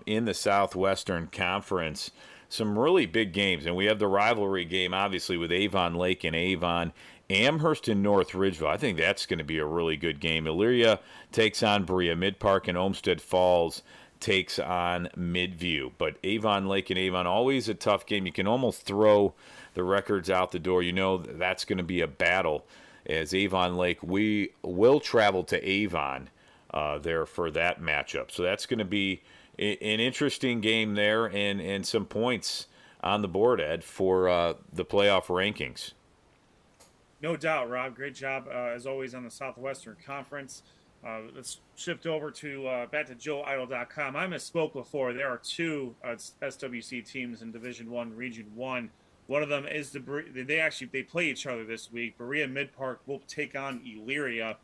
in the Southwestern Conference, some really big games, and we have the rivalry game obviously with Avon Lake and Avon. Amherst and North Ridgeville, I think that's going to be a really good game. Elyria takes on Berea Mid-Park, and Olmsted Falls takes on Midview. But Avon Lake and Avon, always a tough game. You can almost throw the records out the door. You know that's going to be a battle. As Avon Lake, we will travel to Avon there for that matchup. So that's going to be an interesting game there, and some points on the board, Ed, for the playoff rankings. No doubt, Rob. Great job, as always, on the Southwestern Conference. Let's shift over to back to JoeIdle.com. I misspoke before. There are 2 SWC teams in Division I, Region 1. One of them is they play each other this week. Berea Mid-Park will take on Elyria.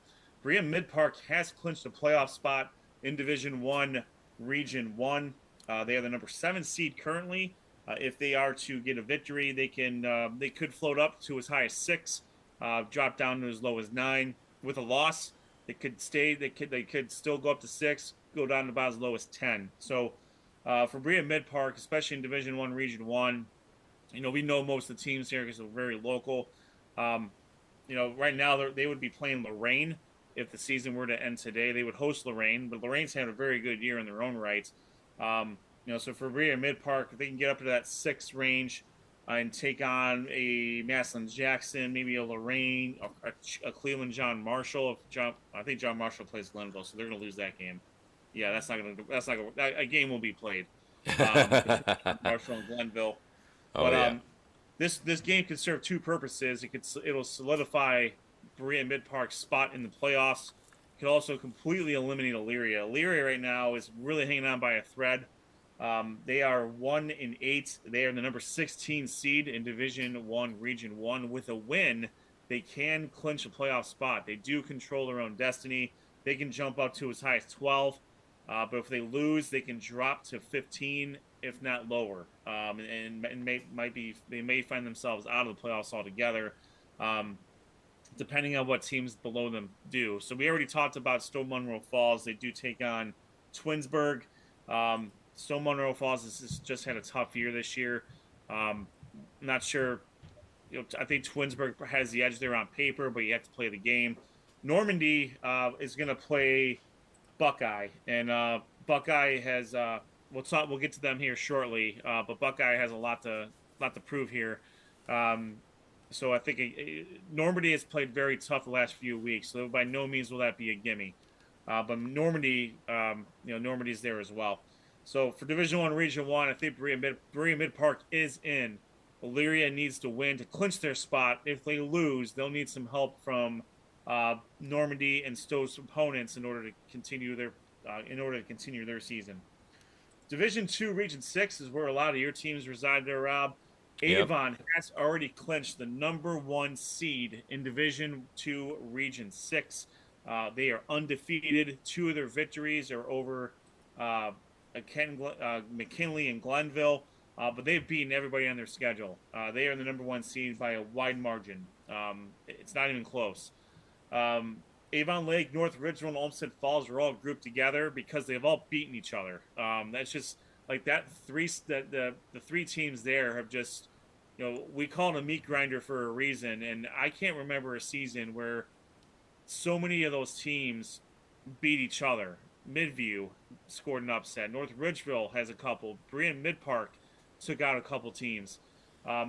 Berea Mid-Park has clinched a playoff spot in Division I, Region 1. They are the number 7 seed currently. If they are to get a victory, they could float up to as high as 6. Drop down to as low as 9. With a loss, they could stay. They could still go up to 6, go down to about as low as 10. So for Berea Mid-Park, especially in Division I, Region 1, we know most of the teams here because they're very local. Right now they would be playing Lorraine if the season were to end today. They would host Lorraine, but Lorraine's had a very good year in their own right. So for Berea Mid-Park, if they can get up to that 6 range, and take on a Massillon Jackson, maybe a Lorraine, a Cleveland John Marshall. I think John Marshall plays Glenville, so they're going to lose that game. Yeah, a game will be played. Marshall and Glenville. This game could serve 2 purposes. It'll solidify Berea Mid-Park's spot in the playoffs. It could also completely eliminate Elyria. Elyria right now is really hanging on by a thread. They are 1-8. They are the number 16 seed in Division I, Region 1. With a win, they can clinch a playoff spot. They do control their own destiny. They can jump up to as high as 12. But if they lose, they can drop to 15, if not lower. They may find themselves out of the playoffs altogether, depending on what teams below them do. So we already talked about Stone Monroe Falls. They do take on Twinsburg. Stone Monroe Falls has just had a tough year this year. Not sure. I think Twinsburg has the edge there on paper, but you have to play the game. Normandy is going to play Buckeye, and Buckeye has we'll get to them here shortly, but Buckeye has a lot to prove here. So I think Normandy has played very tough the last few weeks, so by no means will that be a gimme. But Normandy, Normandy's there as well. So for Division One, Region One, I think Berea Mid Park is in. Elyria needs to win to clinch their spot. If they lose, they'll need some help from Normandy and Stowe's opponents in order to continue their season. Division Two, Region 6 is where a lot of your teams reside there, Rob. Avon has already clinched the number 1 seed in Division 2, Region 6. They are undefeated. 2 of their victories are over McKinley and Glenville, but they've beaten everybody on their schedule. They are the number 1 seed by a wide margin. It's not even close. Avon Lake, North Ridgeville, and Olmsted Falls are all grouped together because they've all beaten each other. That's just like that. The 3 teams there have just, we call it a meat grinder for a reason. And I can't remember a season where so many of those teams beat each other. Midview scored an upset. North Ridgeville has a couple. Berea Mid Park took out a couple teams.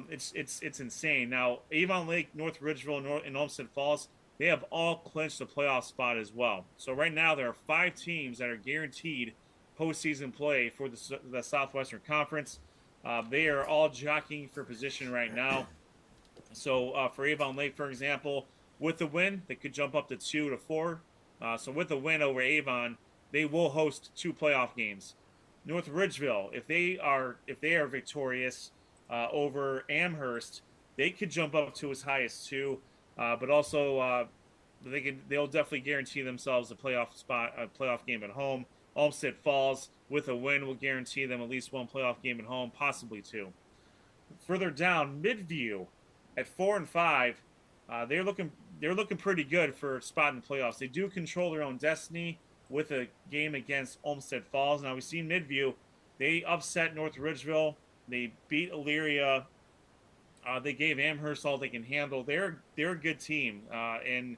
It's insane. Now Avon Lake, North Ridgeville, and Olmsted Falls, they have all clinched the playoff spot as well. So right now there are 5 teams that are guaranteed postseason play for the Southwestern Conference. They are all jockeying for position right now. So for Avon Lake, for example, with the win, they could jump up to 2 to 4. So with the win over Avon, they will host 2 playoff games. North Ridgeville, if they are victorious over Amherst, they could jump up to as high as 2. But also, they'll definitely guarantee themselves a playoff game at home. Olmsted Falls, with a win, will guarantee them at least 1 playoff game at home, possibly 2. Further down, Midview at 4 and 5, they're looking pretty good for a spot in the playoffs. They do control their own destiny with a game against Olmsted Falls. Now we see Midview, they upset North Ridgeville, they beat Elyria. They gave Amherst all they can handle. They're a good team, and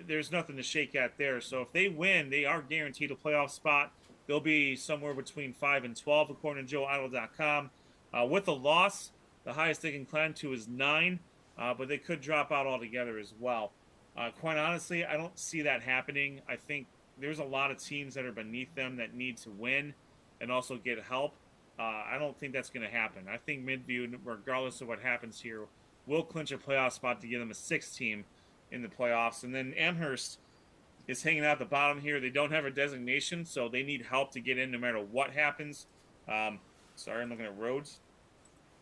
there's nothing to shake at there. So if they win, they are guaranteed a playoff spot. They'll be somewhere between 5 and 12, according to JoeIdle.com. With a loss, the highest they can climb to is 9, but they could drop out altogether as well. Quite honestly, I don't see that happening. I think there's a lot of teams that are beneath them that need to win and also get help. I don't think that's going to happen. I think Midview, regardless of what happens here, will clinch a playoff spot to give them a 6th team in the playoffs. And then Amherst is hanging out at the bottom here. They don't have a designation, so they need help to get in no matter what happens. Sorry, I'm looking at roads.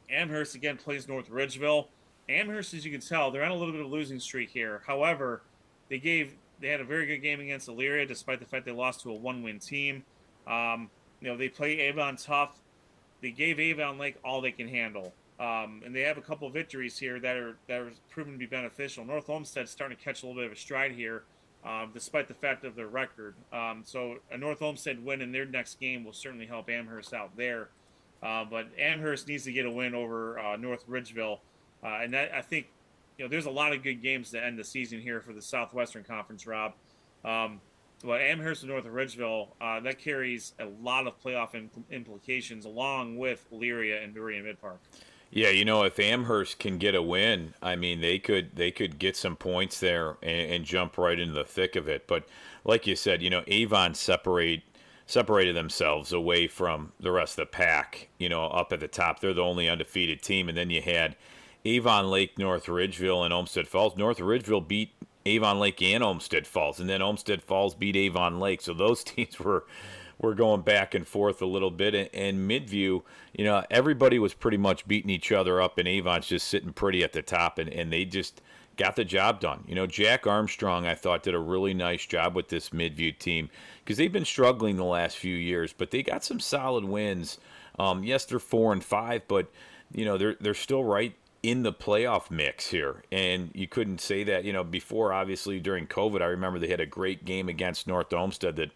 Amherst, again, plays North Ridgeville. Amherst, as you can tell, they're on a little bit of a losing streak here. However, they had a very good game against Elyria, despite the fact they lost to a 1-win team. They play Avon tough. They gave Avon Lake all they can handle. And they have a couple of victories here that are proven to be beneficial. North Olmsted's starting to catch a little bit of a stride here, despite the fact of their record. So a North Olmsted win in their next game will certainly help Amherst out there. But Amherst needs to get a win over North Ridgeville. And that, I think, there's a lot of good games to end the season here for the Southwestern Conference, Rob. But Amherst and North Ridgeville, that carries a lot of playoff implications, along with Elyria and Berea Mid Park. Yeah, if Amherst can get a win, I mean, they could get some points there and jump right into the thick of it. But like you said, Avon separated themselves away from the rest of the pack. Up at the top, they're the only undefeated team, and then you had Avon Lake, North Ridgeville, and Olmsted Falls. North Ridgeville beat Avon Lake and Olmsted Falls, and then Olmsted Falls beat Avon Lake. So those teams were going back and forth a little bit. And Midview, everybody was pretty much beating each other up, and Avon's just sitting pretty at the top, and they just got the job done. Jack Armstrong, I thought, did a really nice job with this Midview team because they've been struggling the last few years, but they got some solid wins. Yes, they're 4 and 5, but they're still right in the playoff mix here. And you couldn't say that, before, obviously, during COVID. I remember they had a great game against North Olmsted that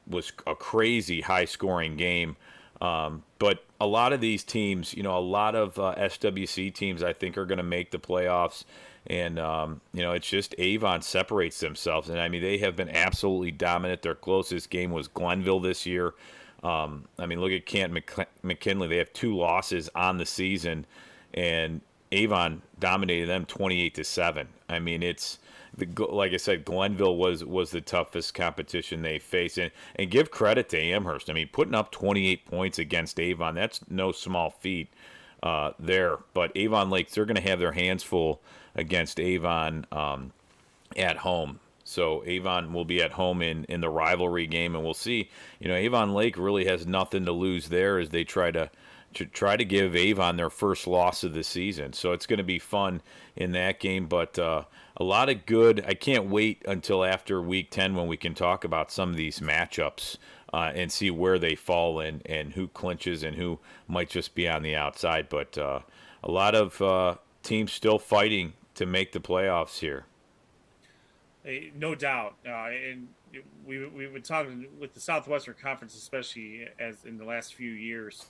was a crazy high-scoring game. But a lot of these teams, a lot of SWC teams, I think, are going to make the playoffs. And, it's just Avon separates themselves. And, I mean, they have been absolutely dominant. Their closest game was Glenville this year. Look at Canton McKinley. They have 2 losses on the season, and Avon dominated them 28-7. I mean, like I said, Glenville was the toughest competition they faced. And give credit to Amherst. I mean, putting up 28 points against Avon, that's no small feat there. But Avon Lakes, they're going to have their hands full against Avon at home. So Avon will be at home in the rivalry game, and we'll see. Avon Lake really has nothing to lose there as they try to give Avon their first loss of the season. So it's going to be fun in that game, but a lot of good. I can't wait until after Week 10 when we can talk about some of these matchups and see where they fall in and who clinches and who might just be on the outside. But a lot of teams still fighting to make the playoffs here. No doubt. And we've been talking with the Southwestern Conference, especially as in the last few years.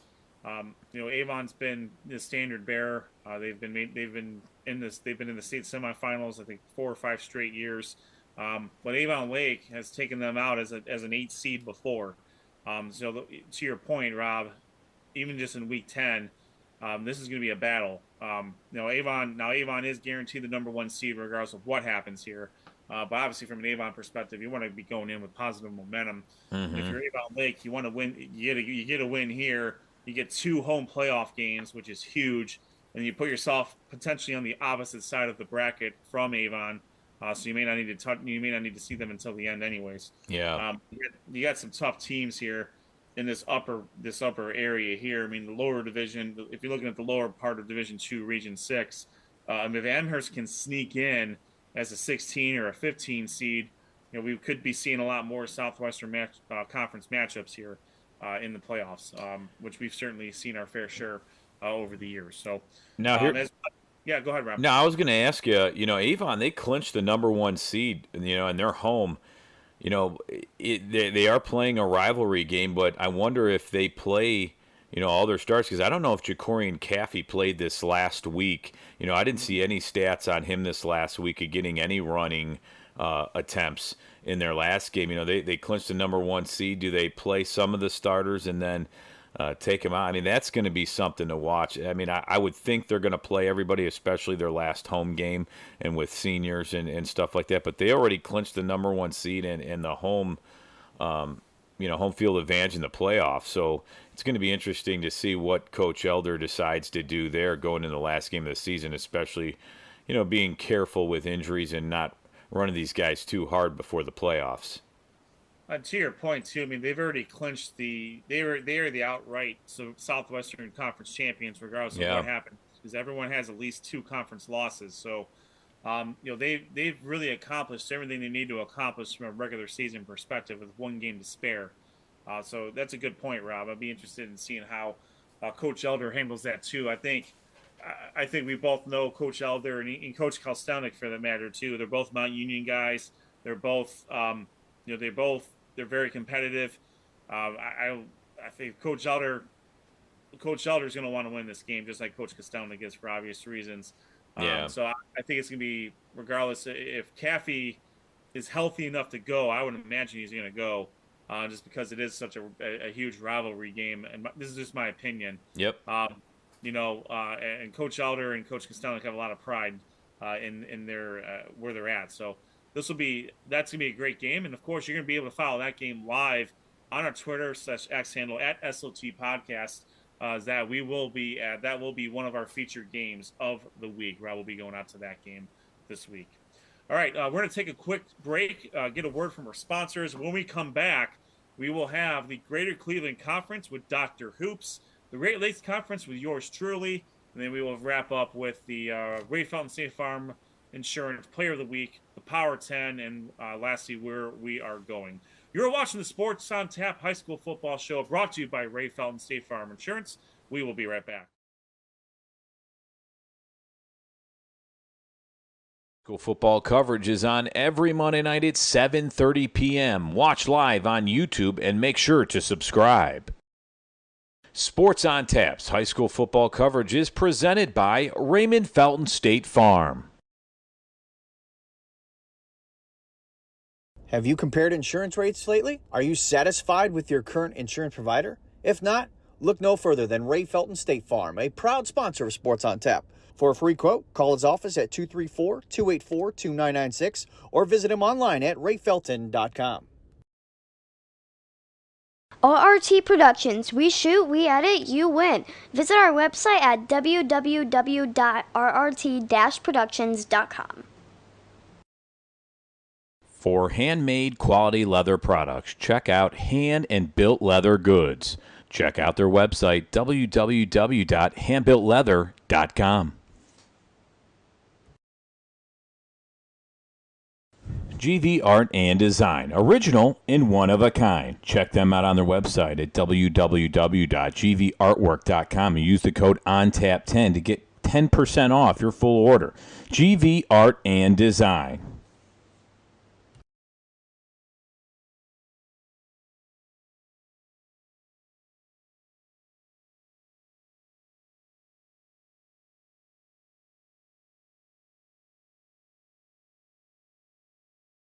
Avon's been the standard bearer. They've been in the state semifinals, I think 4 or 5 straight years. But Avon Lake has taken them out as an 8 seed before. To your point, Rob, even just in Week 10, this is going to be a battle. Avon is guaranteed the number 1 seed regardless of what happens here. But obviously, from an Avon perspective, you want to be going in with positive momentum. Mm-hmm. If you're Avon Lake, you want to win. You get a win here. You get 2 home playoff games, which is huge, and you put yourself potentially on the opposite side of the bracket from Avon. So you may not need to see them until the end, anyways. Yeah. You got some tough teams here in this upper area here. I mean, the lower division. If you're looking at the lower part of Division 2, Region 6, if Amherst can sneak in as a 16 or a 15 seed, we could be seeing a lot more Southwestern Conference matchups here in the playoffs, which we've certainly seen our fair share over the years. So now go ahead, Rob. Now I was going to ask you, Avon, they clinched the number 1 seed, and they're home. They are playing a rivalry game, but I wonder if they play, all their starts, because I don't know if Jacorian Caffey played this last week. I didn't see any stats on him this last week of getting any running attempts in their last game. They clinched the number 1 seed. Do they play some of the starters and then take them out? I mean, that's going to be something to watch. I mean, I would think they're going to play everybody, especially their last home game and with seniors and stuff like that. But they already clinched the number 1 seed and the home home field advantage in the playoffs. So it's going to be interesting to see what Coach Elder decides to do there going into the last game of the season, especially, being careful with injuries and not running these guys too hard before the playoffs. To your point too, I mean, they've already clinched they are the outright Southwestern Conference champions, regardless of what happens, because everyone has at least 2 conference losses. So, they've really accomplished everything they need to accomplish from a regular season perspective with 1 game to spare. So that's a good point, Rob. I'd be interested in seeing how Coach Elder handles that too. I think we both know Coach Elder and Coach Kostelnik for that matter too. They're both Mount Union guys. They're both they're very competitive. I think Coach Elder is going to want to win this game, just like Coach Kostelnik is for obvious reasons. So I think it's going to be, regardless, if Caffey is healthy enough to go, I would imagine he's going to go, just because it is such a huge rivalry game. And this is just my opinion. Yep. And Coach Elder and Coach Kostelnik have a lot of pride in their where they're at. So that's going to be a great game. And of course, you're going to be able to follow that game live on our Twitter/X handle at SOT Podcast. That will be one of our featured games of the week. Rob will be going out to that game this week. All right, we're going to take a quick break, get a word from our sponsors. When we come back, we will have the Greater Cleveland Conference with Dr. Hoops, the Great Lakes Conference with yours truly, and then we will wrap up with the Ray Felton State Farm Insurance Player of the Week, the Power 10, and lastly, where we are going. You're watching the Sports on Tap High School Football Show, brought to you by Ray Felton State Farm Insurance. We will be right back. School football coverage is on every Monday night at 7:30 p.m. Watch live on YouTube and make sure to subscribe. Sports on Tap's high school football coverage is presented by Raymond Felton State Farm. Have you compared insurance rates lately? Are you satisfied with your current insurance provider? If not, look no further than Ray Felton State Farm, a proud sponsor of Sports on Tap. For a free quote, call his office at 234-284-2996 or visit him online at rayfelton.com. ORT Productions. We shoot, we edit, you win. Visit our website at www.rrt-productions.com. For handmade quality leather products, check out Hand and Built Leather Goods. Check out their website, www.handbuiltleather.com. GV Art and Design, original and one of a kind. Check them out on their website at www.gvartwork.com and use the code ONTAP10 to get 10% off your full order. GV Art and Design.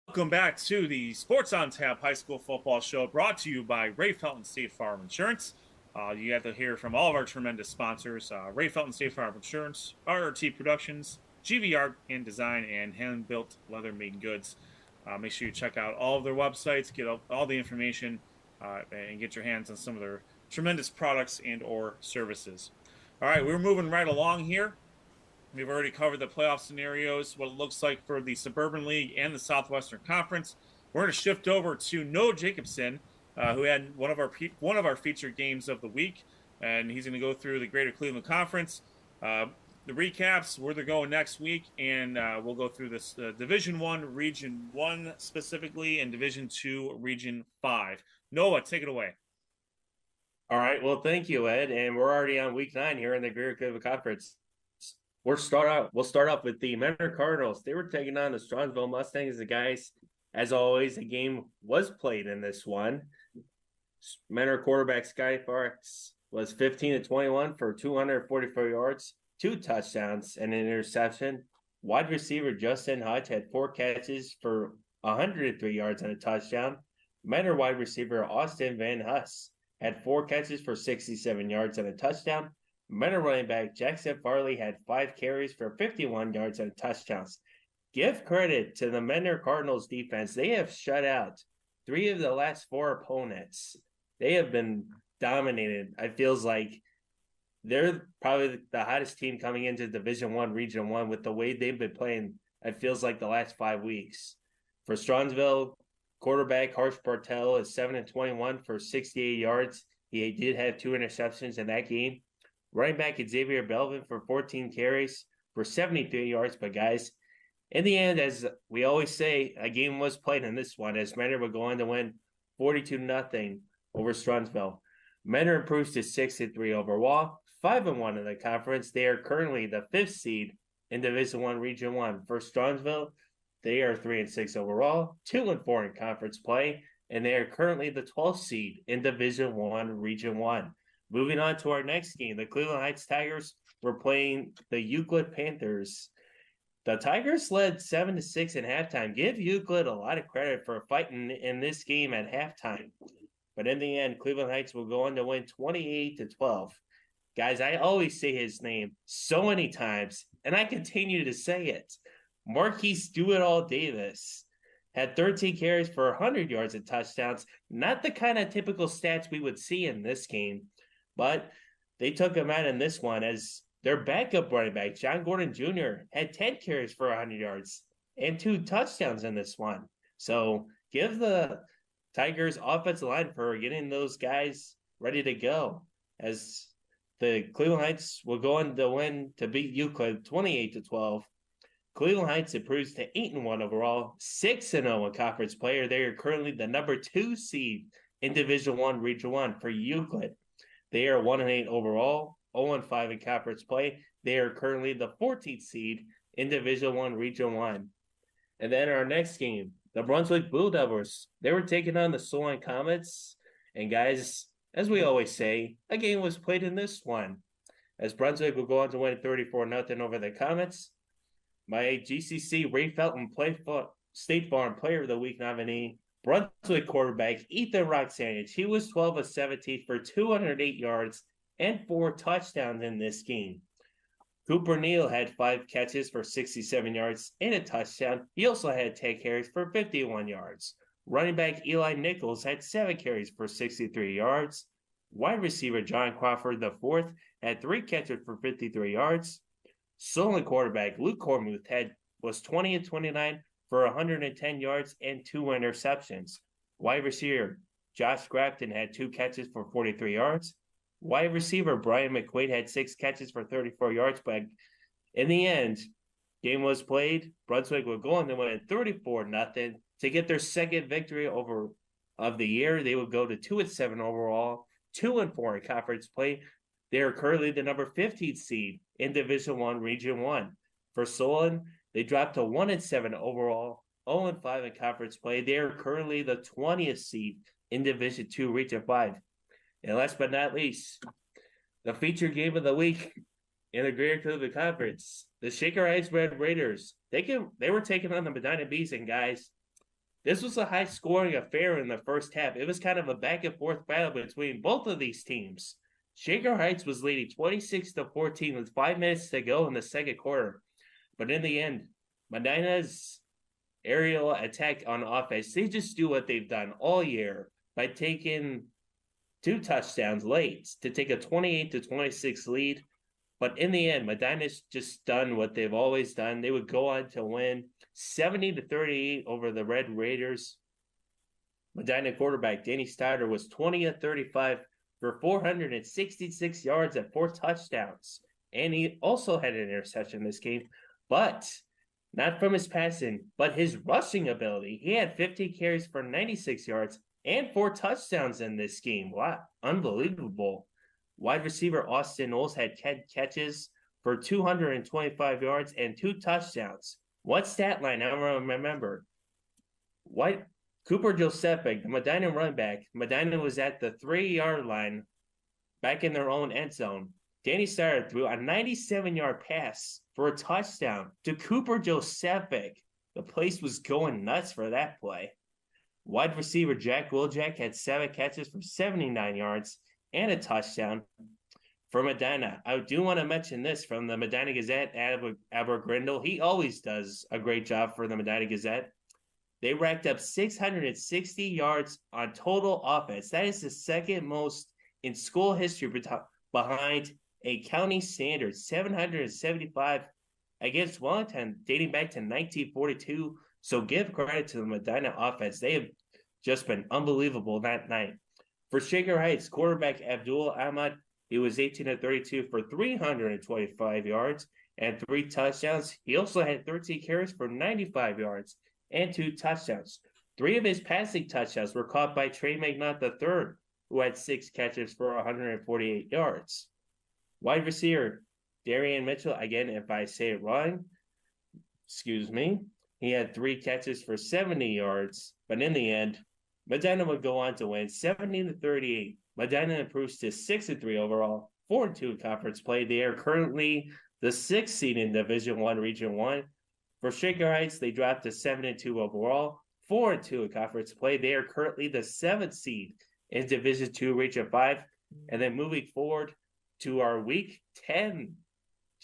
Welcome back to the Sports on Tap High School Football Show, brought to you by Ray Felton State Farm Insurance. You have to hear from all of our tremendous sponsors, Ray Felton State Farm Insurance, RRT Productions, GV Art and Design, and Hand-Built Leather Made Goods. Make sure you check out all of their websites, get all the information, and get your hands on some of their tremendous products and or services. All right, we're moving right along here. We've already covered the playoff scenarios, what it looks like for the Suburban League and the Southwestern Conference. We're going to shift over to Noah Jacobson, who had one of our featured games of the week, and he's going to go through the Greater Cleveland Conference, the recaps, where they're going next week, and we'll go through this Division I, Region 1 specifically, and Division 2, Region 5. Noah, take it away. All right. Well, thank you, Ed. And we're already on week 9 here in the Greater Cleveland Conference. We'll start off with the Mentor Cardinals. They were taking on the Strongsville Mustangs. The guys, as always, the game was played in this one. Mentor quarterback Sky Fox was 15-21 for 244 yards, 2 touchdowns, and an interception. Wide receiver Justin Hutch had 4 catches for 103 yards and a touchdown. Mentor wide receiver Austin Van Huss had 4 catches for 67 yards and a touchdown. Mentor running back Jackson Farley had 5 carries for 51 yards and touchdowns. Give credit to the Mentor Cardinals defense. They have shut out 3 of the last 4 opponents. They have been dominated. It feels like they're probably the hottest team coming into Division I, Region 1 with the way they've been playing. It feels like the last 5 weeks. For Strongsville, quarterback Harsh Bartel is 7-21 for 68 yards. He did have 2 interceptions in that game. Running back Xavier Belvin for 14 carries for 73 yards. But guys, in the end, as we always say, a game was played in this one as Mentor would go on to win 42-0 over Strongsville. Mentor improves to 6-3 overall, 5-1 in the conference. They are currently the 5th seed in Division I, Region 1. For Strongsville, they are 3-6 overall, 2-4 in conference play, and they are currently the 12th seed in Division I, Region 1. Moving on to our next game, the Cleveland Heights Tigers were playing the Euclid Panthers. The Tigers led 7-6 at halftime. Give Euclid a lot of credit for fighting in this game at halftime. But in the end, Cleveland Heights will go on to win 28-12. Guys, I always say his name so many times, and I continue to say it. Marquise Do-It-All Davis had 13 carries for 100 yards and touchdowns. Not the kind of typical stats we would see in this game. But they took him out in this one as their backup running back, John Gordon Jr., had 10 carries for 100 yards and 2 touchdowns in this one. So give the Tigers offensive line for getting those guys ready to go as the Cleveland Heights will go on to win to beat Euclid 28-12. Cleveland Heights improves to 8-1 overall, 6-0 in conference player. They are currently the number 2 seed in Division I, Region 1 for Euclid. They are 1-8 overall, 0-5 in conference play. They are currently the 14th seed in Division I, Region 1. And then our next game, the Brunswick Blue Devils. They were taking on the Solon Comets. And guys, as we always say, a game was played in this one. As Brunswick will go on to win 34-0 over the Comets. My GCC Ray Felton State Farm Player of the Week nominee, Brunswick quarterback Ethan Roxanich. He was 12 of 17 for 208 yards and 4 touchdowns in this game. Cooper Neal had 5 catches for 67 yards and a touchdown. He also had 10 carries for 51 yards. Running back Eli Nichols had 7 carries for 63 yards. Wide receiver John Crawford IV had 3 catches for 53 yards. Solon quarterback Luke Cormuth was 20 of 29 for 110 yards and 2 interceptions. Wide receiver Josh Grafton had 2 catches for 43 yards. Wide receiver Brian McQuaid had 6 catches for 34 yards, but in the end, game was played. Brunswick would go on to win 34-0 to get their second victory of the year. They would go to 2-7 overall, 2-4 in conference play. They are currently the number 15 seed in Division I, Region 1. For Solon, they dropped to 1-7 overall, 0-5 in conference play. They are currently the 20th seed in Division II, Region 5. And last but not least, the featured game of the week in the Greater Cleveland Conference, the Shaker Heights Red Raiders. They were taking on the Medina Bees, and guys, this was a high-scoring affair in the first half. It was kind of a back-and-forth battle between both of these teams. Shaker Heights was leading 26-14 with 5 minutes to go in the second quarter. But in the end, Medina's aerial attack on offense, they just do what they've done all year by taking 2 touchdowns late to take a 28-26 lead. But in the end, Medina's just done what they've always done. They would go on to win 70-38 over the Red Raiders. Medina quarterback Danny Stoddard was 20 of 35 for 466 yards and 4 touchdowns. And he also had an interception in this game, but not from his passing, but his rushing ability. He had 50 carries for 96 yards and 4 touchdowns in this game. Wow, unbelievable. Wide receiver Austin Knowles had 10 catches for 225 yards and 2 touchdowns. What stat line I remember? Cooper Josephik, the Medina running back. Medina was at the 3-yard line back in their own end zone. Danny Stoddard threw a 97-yard pass for a touchdown to Cooper Josephik. The place was going nuts for that play. Wide receiver Jack Wiljack had 7 catches for 79 yards and a touchdown for Medina. I do want to mention this from the Medina Gazette, Abergrindle. He always does a great job for the Medina Gazette. They racked up 660 yards on total offense. That is the second most in school history behind a county standard, 775 against Wellington, dating back to 1942. So give credit to the Medina offense. They have just been unbelievable that night. For Shaker Heights, quarterback Abdul Ahmad, he was 18 of 32 for 325 yards and 3 touchdowns. He also had 13 carries for 95 yards and 2 touchdowns. 3 of his passing touchdowns were caught by Trey McNutt III, who had 6 catches for 148 yards. Wide receiver Darian Mitchell, again, if I say it wrong, excuse me, he had 3 catches for 70 yards, but in the end, Medina would go on to win 70-38. Medina improves to 6-3 overall, 4-2 in conference play. They are currently the 6th seed in Division I, Region 1. For Shaker Heights, they dropped to 7-2 overall, 4-2 in conference play. They are currently the 7th seed in Division II, Region 5. And then moving forward to our Week 10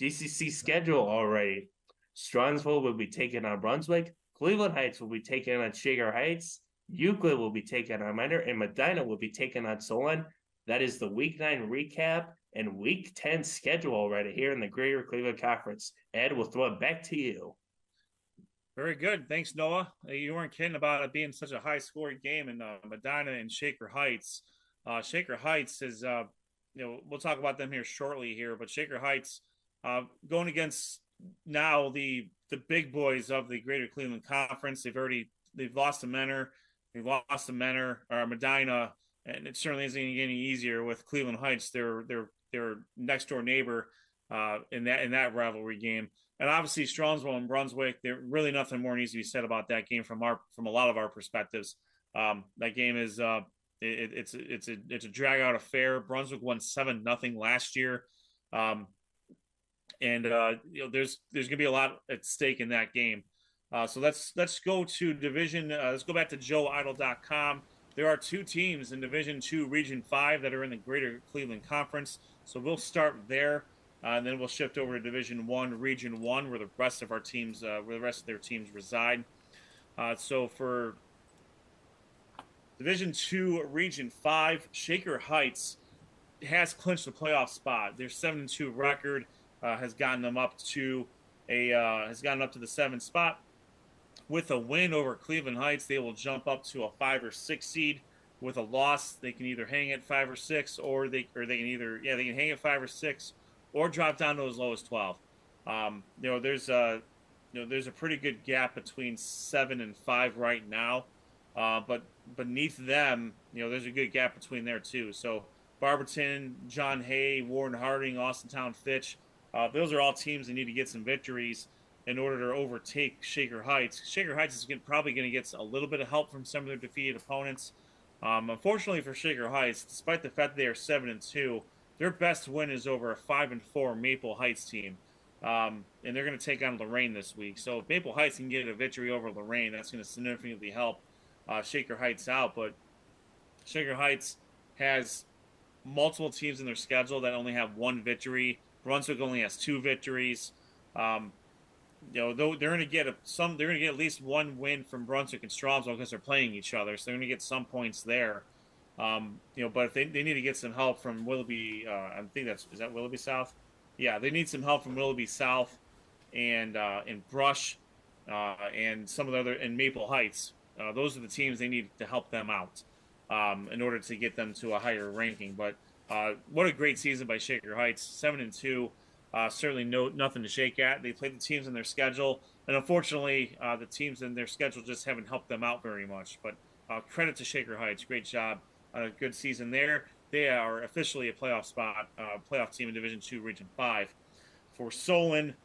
GCC schedule already. Strongsville will be taking on Brunswick. Cleveland Heights will be taking on Shaker Heights. Euclid will be taking on Minor, and Medina will be taking on Solon. That is the Week 9 recap and Week 10 schedule already here in the Greater Cleveland Conference. Ed, we'll throw it back to you. Very good. Thanks, Noah. You weren't kidding about it being such a high-scoring game in Medina and Shaker Heights. Shaker Heights is, we'll talk about them here shortly here, but Shaker Heights going against now the big boys of the Greater Cleveland Conference. They've lost to Menor. They've lost to Medina, and it certainly isn't getting any easier with Cleveland Heights, their next door neighbor in that rivalry game. And obviously Strongsville and Brunswick, there really nothing more needs to be said about that game from a lot of our perspectives. That game is it's a drag out affair. Brunswick won 7-0 last year. And there's going to be a lot at stake in that game. So let's go to division. Let's go back to joeidle.com. There are 2 teams in Division 2, Region 5 that are in the Greater Cleveland Conference. So we'll start there, and then we'll shift over to Division 1, Region 1, where the rest of our teams, where the rest of their teams reside. So for Division 2, Region 5, Shaker Heights has clinched the playoff spot. Their 7-2 record has gotten them up to the 7th spot. With a win over Cleveland Heights, they will jump up to a 5 or 6 seed. With a loss, they can either hang at 5 or 6, or they can hang at 5 or 6, or drop down to as low as 12. There's a pretty good gap between 7 and 5 right now, but beneath them, there's a good gap between there too. So Barberton, John Hay, Warren Harding, Austintown Fitch, those are all teams that need to get some victories in order to overtake Shaker Heights. Shaker Heights is probably going to get a little bit of help from some of their defeated opponents. Unfortunately for Shaker Heights, despite the fact that they are 7-2, their best win is over a 5-4 Maple Heights team. And they're going to take on Lorraine this week. So if Maple Heights can get a victory over Lorraine, that's going to significantly help Shaker Heights out. But Shaker Heights has multiple teams in their schedule that only have 1 victory. Brunswick only has 2 victories. Though they're going to get at least 1 win from Brunswick and Stromsville because they're playing each other, so they're going to get some points there. But if they need to get some help from Willoughby, I think is that Willoughby South? Yeah, they need some help from Willoughby South and Brush and some of the other and Maple Heights. Those are the teams they need to help them out in order to get them to a higher ranking. But what a great season by Shaker Heights, 7-2. Certainly nothing to shake at. They played the teams in their schedule, and unfortunately, the teams in their schedule just haven't helped them out very much. But credit to Shaker Heights, great job, good season there. They are officially a playoff team in Division 2, Region 5. For Solon,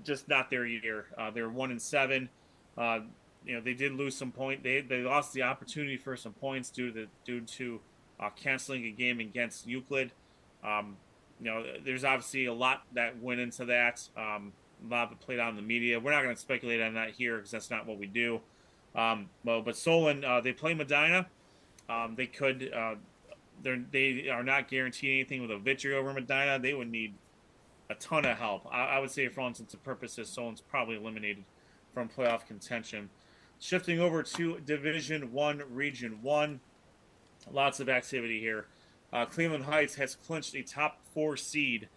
just not their year. They're 1-7. They did lose some points. They lost the opportunity for some points due to canceling a game against Euclid. There's obviously a lot that went into that. A lot that played out in the media. We're not going to speculate on that here because that's not what we do. But Solon, they play Medina. They are not guaranteed anything with a victory over Medina. They would need a ton of help. I would say, for all intents and purposes, Solon's probably eliminated from playoff contention. Shifting over to Division 1, Region 1. Lots of activity here. Cleveland Heights has clinched a top 4 seed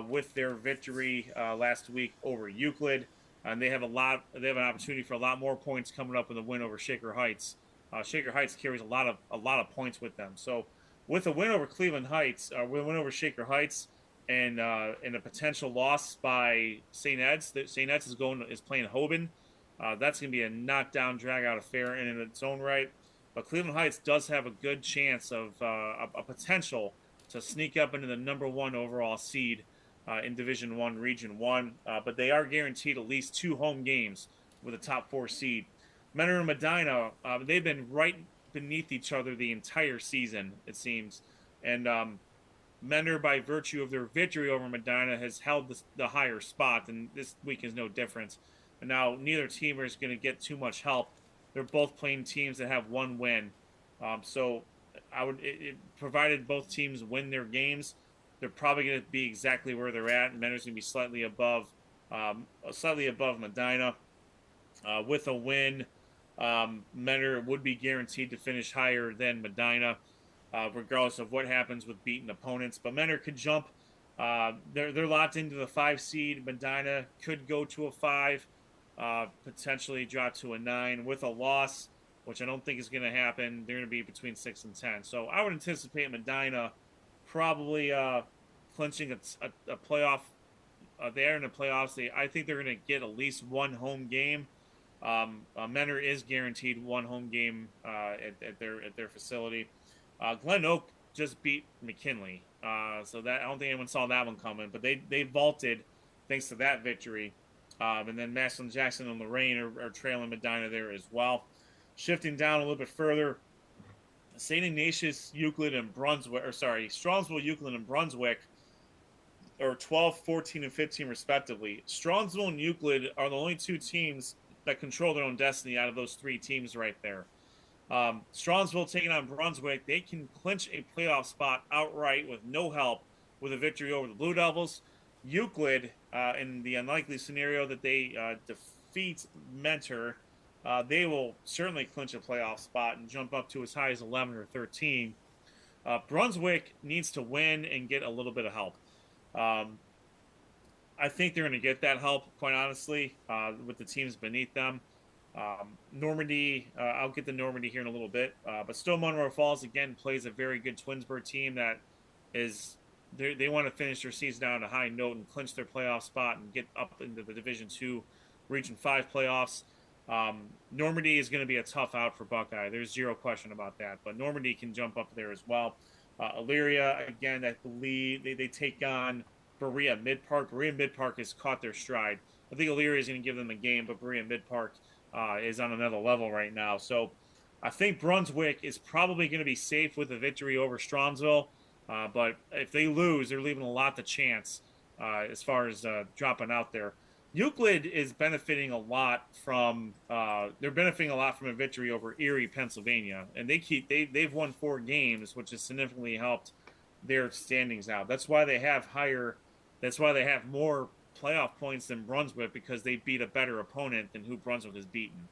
with their victory last week over Euclid, and they have an opportunity for a lot more points coming up with a win over Shaker Heights. Shaker Heights carries a lot of points with them. So, with a win over Cleveland Heights, with a win over Shaker Heights, and a potential loss by St. Ed's, St. Ed's is playing Hoban. That's going to be a knockdown, drag-out affair in its own right. But Cleveland Heights does have a good chance of a potential to sneak up into the number 1 overall seed in Division 1, Region 1. But they are guaranteed at least 2 home games with a top 4 seed. Mentor and Medina, they've been right beneath each other the entire season, it seems. And Mentor, by virtue of their victory over Medina, has held the higher spot, and this week is no different. And now neither team is going to get too much help. They're both playing teams that have 1 win. So provided both teams win their games, they're probably going to be exactly where they're at. And Mentor's going to be slightly above Medina. With a win, Mentor would be guaranteed to finish higher than Medina, regardless of what happens with beaten opponents. But Mentor could jump. They're locked into the 5 seed. Medina could go to a 5. Potentially drop to a 9 with a loss, which I don't think is going to happen. They're going to be between 6 and 10. So I would anticipate Medina probably clinching a playoff. They're in the playoffs. I think they're going to get at least 1 home game. Mentor is guaranteed 1 home game at their facility. Glen Oak just beat McKinley, so that I don't think anyone saw that one coming. But they vaulted thanks to that victory. And then Massillon Jackson and Lorraine are trailing Medina there as well. Shifting down a little bit further, St. Ignatius, Euclid, and Stromsville, Euclid, and Brunswick are 12, 14, and 15 respectively. Stromsville and Euclid are the only 2 teams that control their own destiny out of those 3 teams right there. Strongsville taking on Brunswick. They can clinch a playoff spot outright with no help with a victory over the Blue Devils. Euclid, in the unlikely scenario that they defeat Mentor, they will certainly clinch a playoff spot and jump up to as high as 11 or 13. Brunswick needs to win and get a little bit of help. I think they're going to get that help, quite honestly, with the teams beneath them. Normandy, I'll get to Normandy here in a little bit, but still Monroe Falls, again, plays a very good Twinsburg team that is, they want to finish their season out on a high note and clinch their playoff spot and get up into the Division II, Region 5 playoffs. Normandy is going to be a tough out for Buckeye. There's zero question about that, but Normandy can jump up there as well. Elyria, again, I believe they take on Berea Mid-Park. Berea Mid-Park has caught their stride. I think Elyria is going to give them a game, but Berea Mid-Park is on another level right now. So I think Brunswick is probably going to be safe with a victory over Strongsville. But if they lose, they're leaving a lot to chance as far as dropping out there. Euclid is benefiting a lot from a victory over Erie, Pennsylvania, and they've won 4 games, which has significantly helped their standings out. That's why they have more playoff points than Brunswick, because they beat a better opponent than who Brunswick has beaten.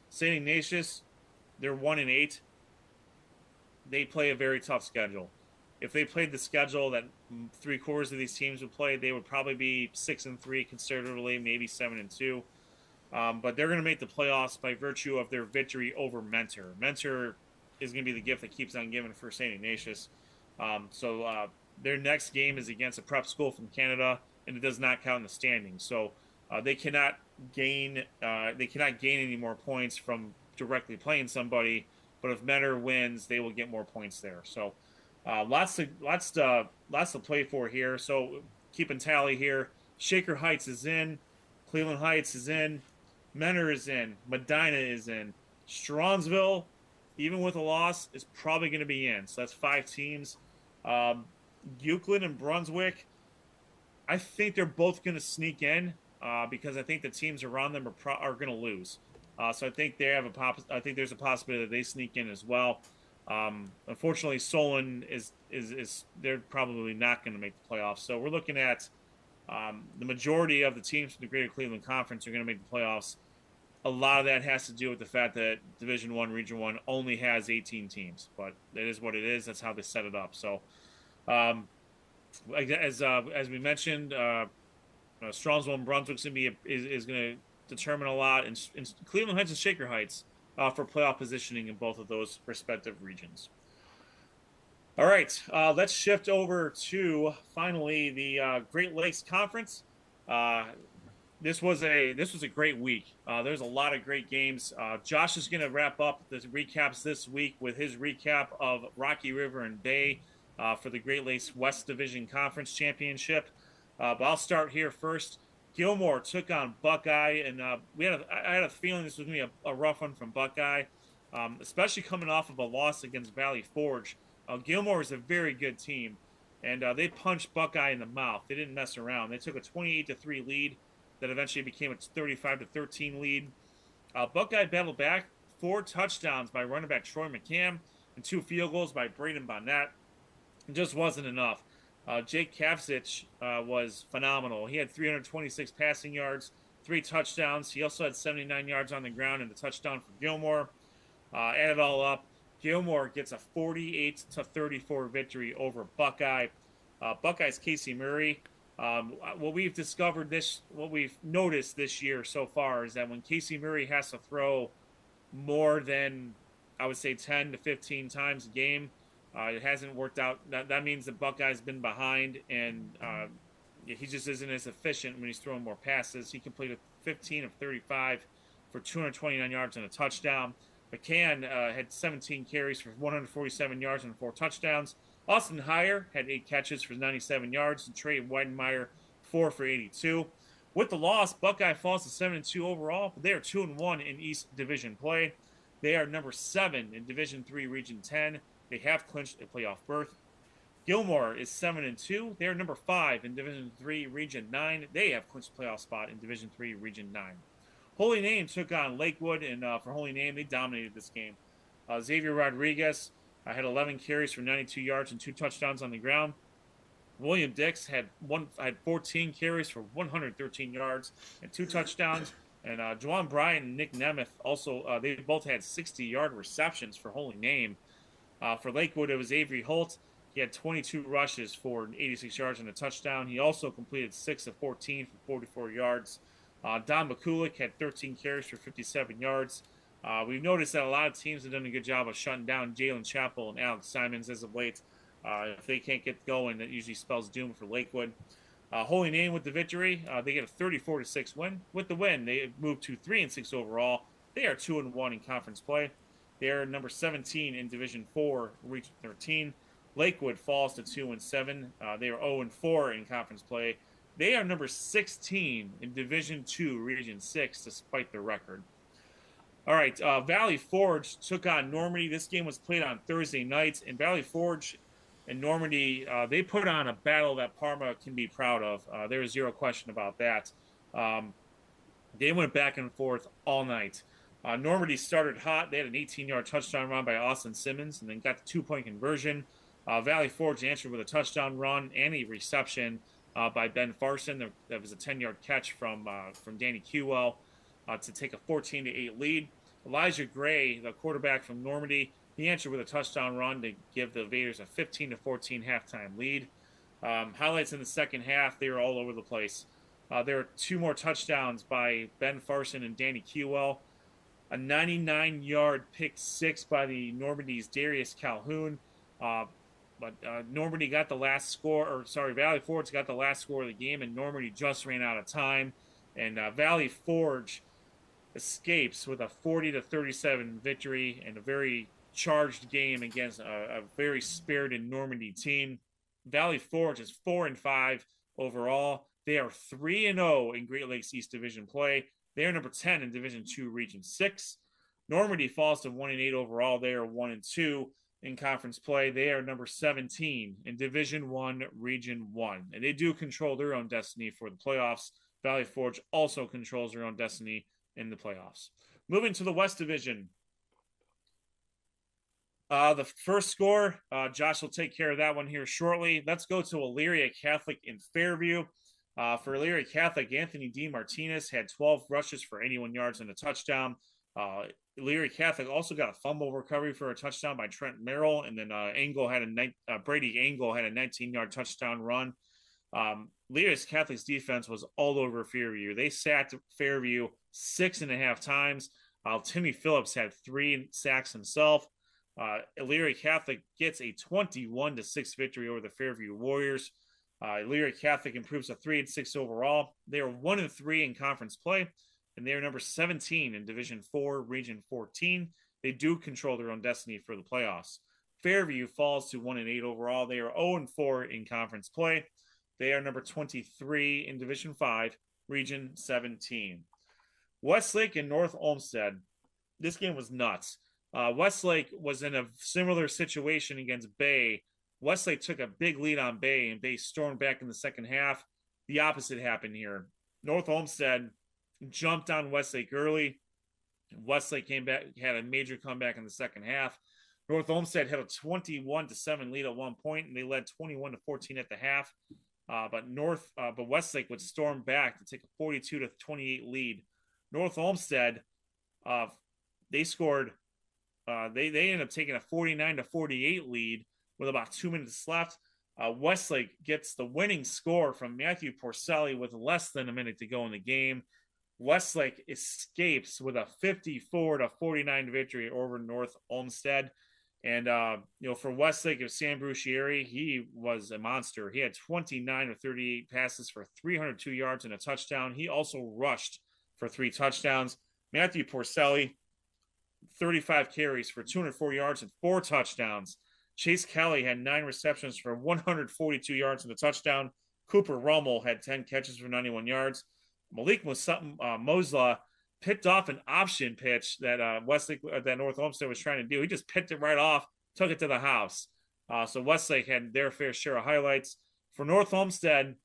St. Ignatius, they're 1-8. They play a very tough schedule. If they played the schedule that 3/4 of these teams would play, they would probably be 6-3 conservatively, maybe 7-2. But they're going to make the playoffs by virtue of their victory over Mentor. Mentor is going to be the gift that keeps on giving for St. Ignatius. So their next game is against a prep school from Canada, and it does not count in the standings. So they cannot gain any more points from directly playing somebody. But if Mentor wins, they will get more points there. So lots to play for here. So keeping tally here. Shaker Heights is in. Cleveland Heights is in. Mentor is in. Medina is in. Strongsville, even with a loss, is probably going to be in. So that's 5 teams. Euclid and Brunswick, I think they're both going to sneak in because I think the teams around them are going to lose. So I think I think there's a possibility that they sneak in as well. Unfortunately, Solon is they're probably not going to make the playoffs. So we're looking at the majority of the teams from the Greater Cleveland Conference are going to make the playoffs. A lot of that has to do with the fact that Division I, Region 1 only has 18 teams, but that is what it is. That's how they set it up. So, as we mentioned, Strongsville and Brunswick is going to determine a lot, and Cleveland Heights and Shaker Heights for playoff positioning in both of those respective regions. All right, let's shift over to finally the Great Lakes Conference. This was a great week. There's a lot of great games. Josh is going to wrap up the recaps this week with his recap of Rocky River and Bay for the Great Lakes West Division Conference Championship. But I'll start here first. Gilmore took on Buckeye, and I had a feeling this was going to be a rough one from Buckeye, especially coming off of a loss against Valley Forge. Gilmore is a very good team, and they punched Buckeye in the mouth. They didn't mess around. They took a 28-3 lead that eventually became a 35-13 lead. Buckeye battled back, 4 touchdowns by running back Troy McCann and 2 field goals by Braden Bonnet. It just wasn't enough. Jake Kavsich was phenomenal. He had 326 passing yards, 3 touchdowns. He also had 79 yards on the ground and a touchdown for Gilmore. Add it all up, Gilmore gets a 48-34 victory over Buckeye. Buckeye's Casey Murray. What we've noticed this year so far is that when Casey Murray has to throw more than, I would say, 10 to 15 times a game, it hasn't worked out. That means that Buckeye's been behind, and he just isn't as efficient when he's throwing more passes. He completed 15 of 35 for 229 yards and a touchdown. McCann had 17 carries for 147 yards and 4 touchdowns. Austin Heyer had 8 catches for 97 yards, and Trey Weidenmeyer 4 for 82. With the loss, Buckeye falls to 7-2 overall, but they are 2-1 in East Division play. They are number 7 in Division III Region 10. They have clinched a playoff berth. Gilmore is 7-2. They are number 5 in Division III Region 9. They have clinched a playoff spot in Division III Region 9. Holy Name took on Lakewood, and for Holy Name, they dominated this game. Xavier Rodriguez had 11 carries for 92 yards and 2 touchdowns on the ground. William Dix had 14 carries for 113 yards and 2 touchdowns. And Juwan Bryant and Nick Nemeth also, they both had 60-yard receptions for Holy Name. For Lakewood, it was Avery Holt. He had 22 rushes for 86 yards and a touchdown. He also completed 6 of 14 for 44 yards. Don McCulloch had 13 carries for 57 yards. We've noticed that a lot of teams have done a good job of shutting down Jalen Chappell and Alex Simons as of late. If they can't get going, that usually spells doom for Lakewood. Holy Name with the victory. They get a 34-6 win. With the win, they move to 3-6 overall. They are 2-1 in conference play. They are number 17 in Division 4, Region 13. Lakewood falls to 2-7. They are 0-4 in conference play. They are number 16 in Division 2, Region 6, despite their record. All right, Valley Forge took on Normandy. This game was played on Thursday night, and Valley Forge and Normandy, they put on a battle that Parma can be proud of. There is zero question about that. They went back and forth all night. Normandy started hot. They had an 18-yard touchdown run by Austin Simmons and then got the 2-point conversion. Valley Forge answered with a touchdown run and a reception by Ben Farson. That was a 10-yard catch from Danny Kewell to take a 14-8 lead. Elijah Gray, the quarterback from Normandy, he answered with a touchdown run to give the Invaders a 15-14 halftime lead. Highlights in the second half, they were all over the place. There are 2 more touchdowns by Ben Farson and Danny Kewell. A 99-yard pick 6 by the Normandy's Darius Calhoun. But Normandy got the last score, Valley Forge got the last score of the game, and Normandy just ran out of time. And Valley Forge escapes with a 40-37 victory and a very charged game against a very spirited Normandy team. Valley Forge is 4-5 overall. They are 3-0 in Great Lakes East Division play. They are number 10 in Division 2, Region 6. Normandy falls to 1-8 overall. They are 1-2 in conference play. They are number 17 in Division 1, Region 1. And they do control their own destiny for the playoffs. Valley Forge also controls their own destiny in the playoffs. Moving to the West Division. The first score, Josh will take care of that one here shortly. Let's go to Elyria Catholic in Fairview. For Elyria Catholic, Anthony D. Martinez had 12 rushes for 81 yards and a touchdown. Elyria Catholic also got a fumble recovery for a touchdown by Trent Merrill, and then Brady Engel had a 19-yard touchdown run. Elyria Catholic's defense was all over Fairview. They sacked Fairview 6.5 times. Timmy Phillips had 3 sacks himself. Elyria Catholic gets a 21-6 victory over the Fairview Warriors. Elyria Catholic improves to 3-6 overall. They are 1-3 in conference play, and they are number 17 in Division 4, Region 14. They do control their own destiny for the playoffs. Fairview falls to 1-8 overall. They are 0-4 in conference play. They are number 23 in Division 5, Region 17. Westlake and North Olmsted. This game was nuts. Westlake was in a similar situation against Bay. Westlake took a big lead on Bay, and Bay stormed back in the second half. The opposite happened here. North Olmsted jumped on Westlake early. Westlake came back, had a major comeback in the second half. North Olmsted had a 21-7 lead at one point, and they led 21-14 at the half. But Westlake would storm back to take a 42-28 lead. North Olmsted, they scored. They ended up taking a 49-48 lead with about 2 minutes left. Westlake gets the winning score from Matthew Porcelli with less than a minute to go in the game. Westlake escapes with a 54-49 victory over North Olmsted. And, for Westlake, it was Sam Brucieri. He was a monster. He had 29 of 38 passes for 302 yards and a touchdown. He also rushed for 3 touchdowns. Matthew Porcelli, 35 carries for 204 yards and 4 touchdowns. Chase Kelly had 9 receptions for 142 yards and a touchdown. Cooper Rummel had 10 catches for 91 yards. Malik Mosla picked off an option pitch that that North Olmsted was trying to do. He just picked it right off, took it to the house. So Westlake had their fair share of highlights. For North Olmsted,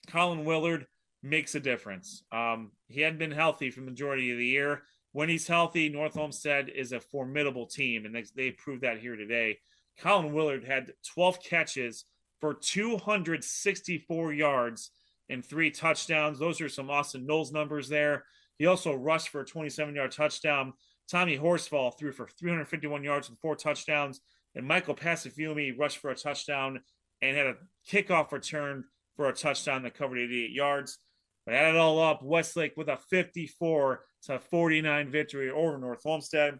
Colin Willard, makes a difference. He hadn't been healthy for the majority of the year. When he's healthy, North Olmsted is a formidable team, and they proved that here today. Colin Willard had 12 catches for 264 yards and 3 touchdowns. Those are some Austin Knowles numbers there. He also rushed for a 27-yard touchdown. Tommy Horsfall threw for 351 yards and 4 touchdowns. And Michael Pacifiumi rushed for a touchdown and had a kickoff return for a touchdown that covered 88 yards. But add it all up, Westlake with a 54-49 victory over North Olmsted.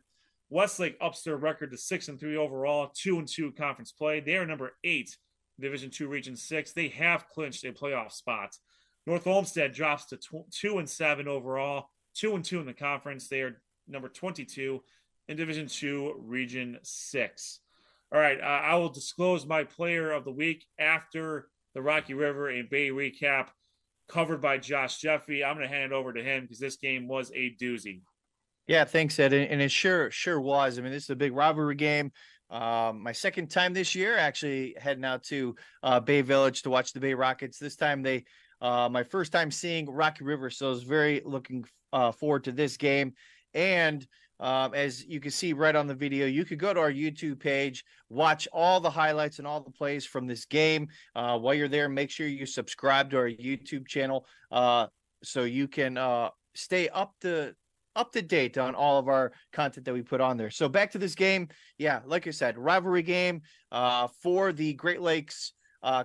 Westlake ups their record to 6-3 overall, 2-2 conference play. They are number 8, Division II, Region 6. They have clinched a playoff spot. North Olmsted drops to 2-7 overall, 2-2 in the conference. They are number 22 in Division II, Region 6. All right, I will disclose my player of the week after the Rocky River and Bay recap covered by Josh Jeffrey. I'm going to hand it over to him because this game was a doozy. Yeah, thanks, Ed. And it sure was. I mean, this is a big rivalry game. My second time this year, actually heading out to Bay Village to watch the Bay Rockets. This time my first time seeing Rocky River, so I was very looking forward to this game. And as you can see right on the video, you could go to our YouTube page, watch all the highlights and all the plays from this game. While you're there, make sure you subscribe to our YouTube channel so you can stay up to date on all of our content that we put on there. So back to this game. Yeah, like I said, rivalry game for the Great Lakes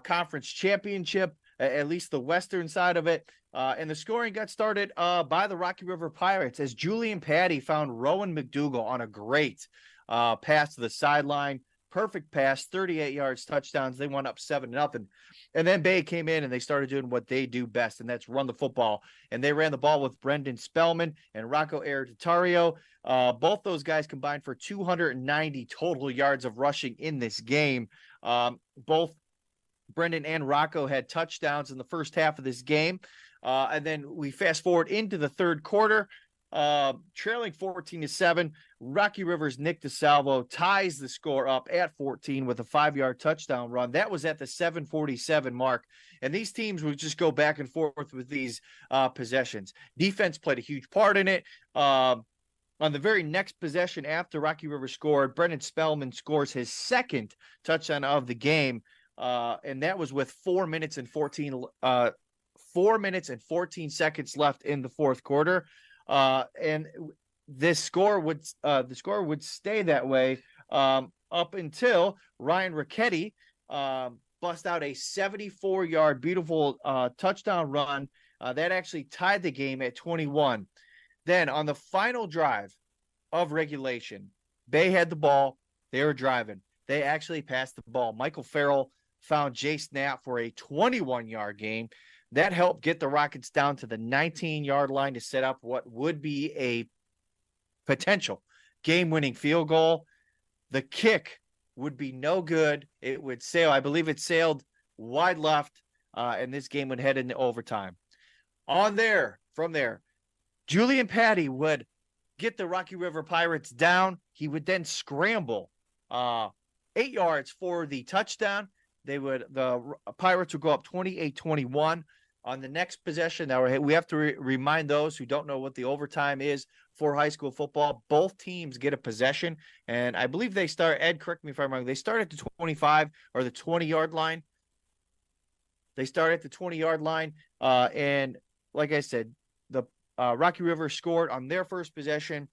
Conference Championship, at least the western side of it. And the scoring got started by the Rocky River Pirates as Julian Patty found Rowan McDougall on a great pass to the sideline. Perfect pass, 38 yards, touchdowns. They went up 7-0. And then Bay came in and they started doing what they do best, and that's run the football. And they ran the ball with Brendan Spellman and Rocco Hereditario. Both those guys combined for 290 total yards of rushing in this game. Both Brendan and Rocco had touchdowns in the first half of this game. And then we fast forward into the third quarter, trailing 14-7. Rocky River's Nick DeSalvo ties the score up at 14 with a 5-yard touchdown run. That was at the 7:47 mark. And these teams would just go back and forth with these possessions. Defense played a huge part in it. On the very next possession after Rocky River scored, Brendan Spellman scores his second touchdown of the game. And that was with 4 minutes and 14 seconds left in the fourth quarter. And the score would stay that way up until Ryan Ricchetti bust out a 74-yard beautiful touchdown run that actually tied the game at 21. Then on the final drive of regulation, Bay had the ball. They were driving. They actually passed the ball. Michael Farrell found Jay Snap for a 21-yard gain. That helped get the Rockets down to the 19-yard line to set up what would be a potential game-winning field goal. The kick would be no good. It would sail. I believe it sailed wide left, and this game would head into overtime. From there, Julian Patty would get the Rocky River Pirates down. He would then scramble 8 yards for the touchdown. The Pirates would go up 28-21 on the next possession. Now we have to remind those who don't know what the overtime is for high school football. Both teams get a possession, and I believe they start. Ed, correct me if I'm wrong. They start at the 25 or the 20-yard line. They start at the 20-yard line, and like I said, the Rocky River scored on their first possession.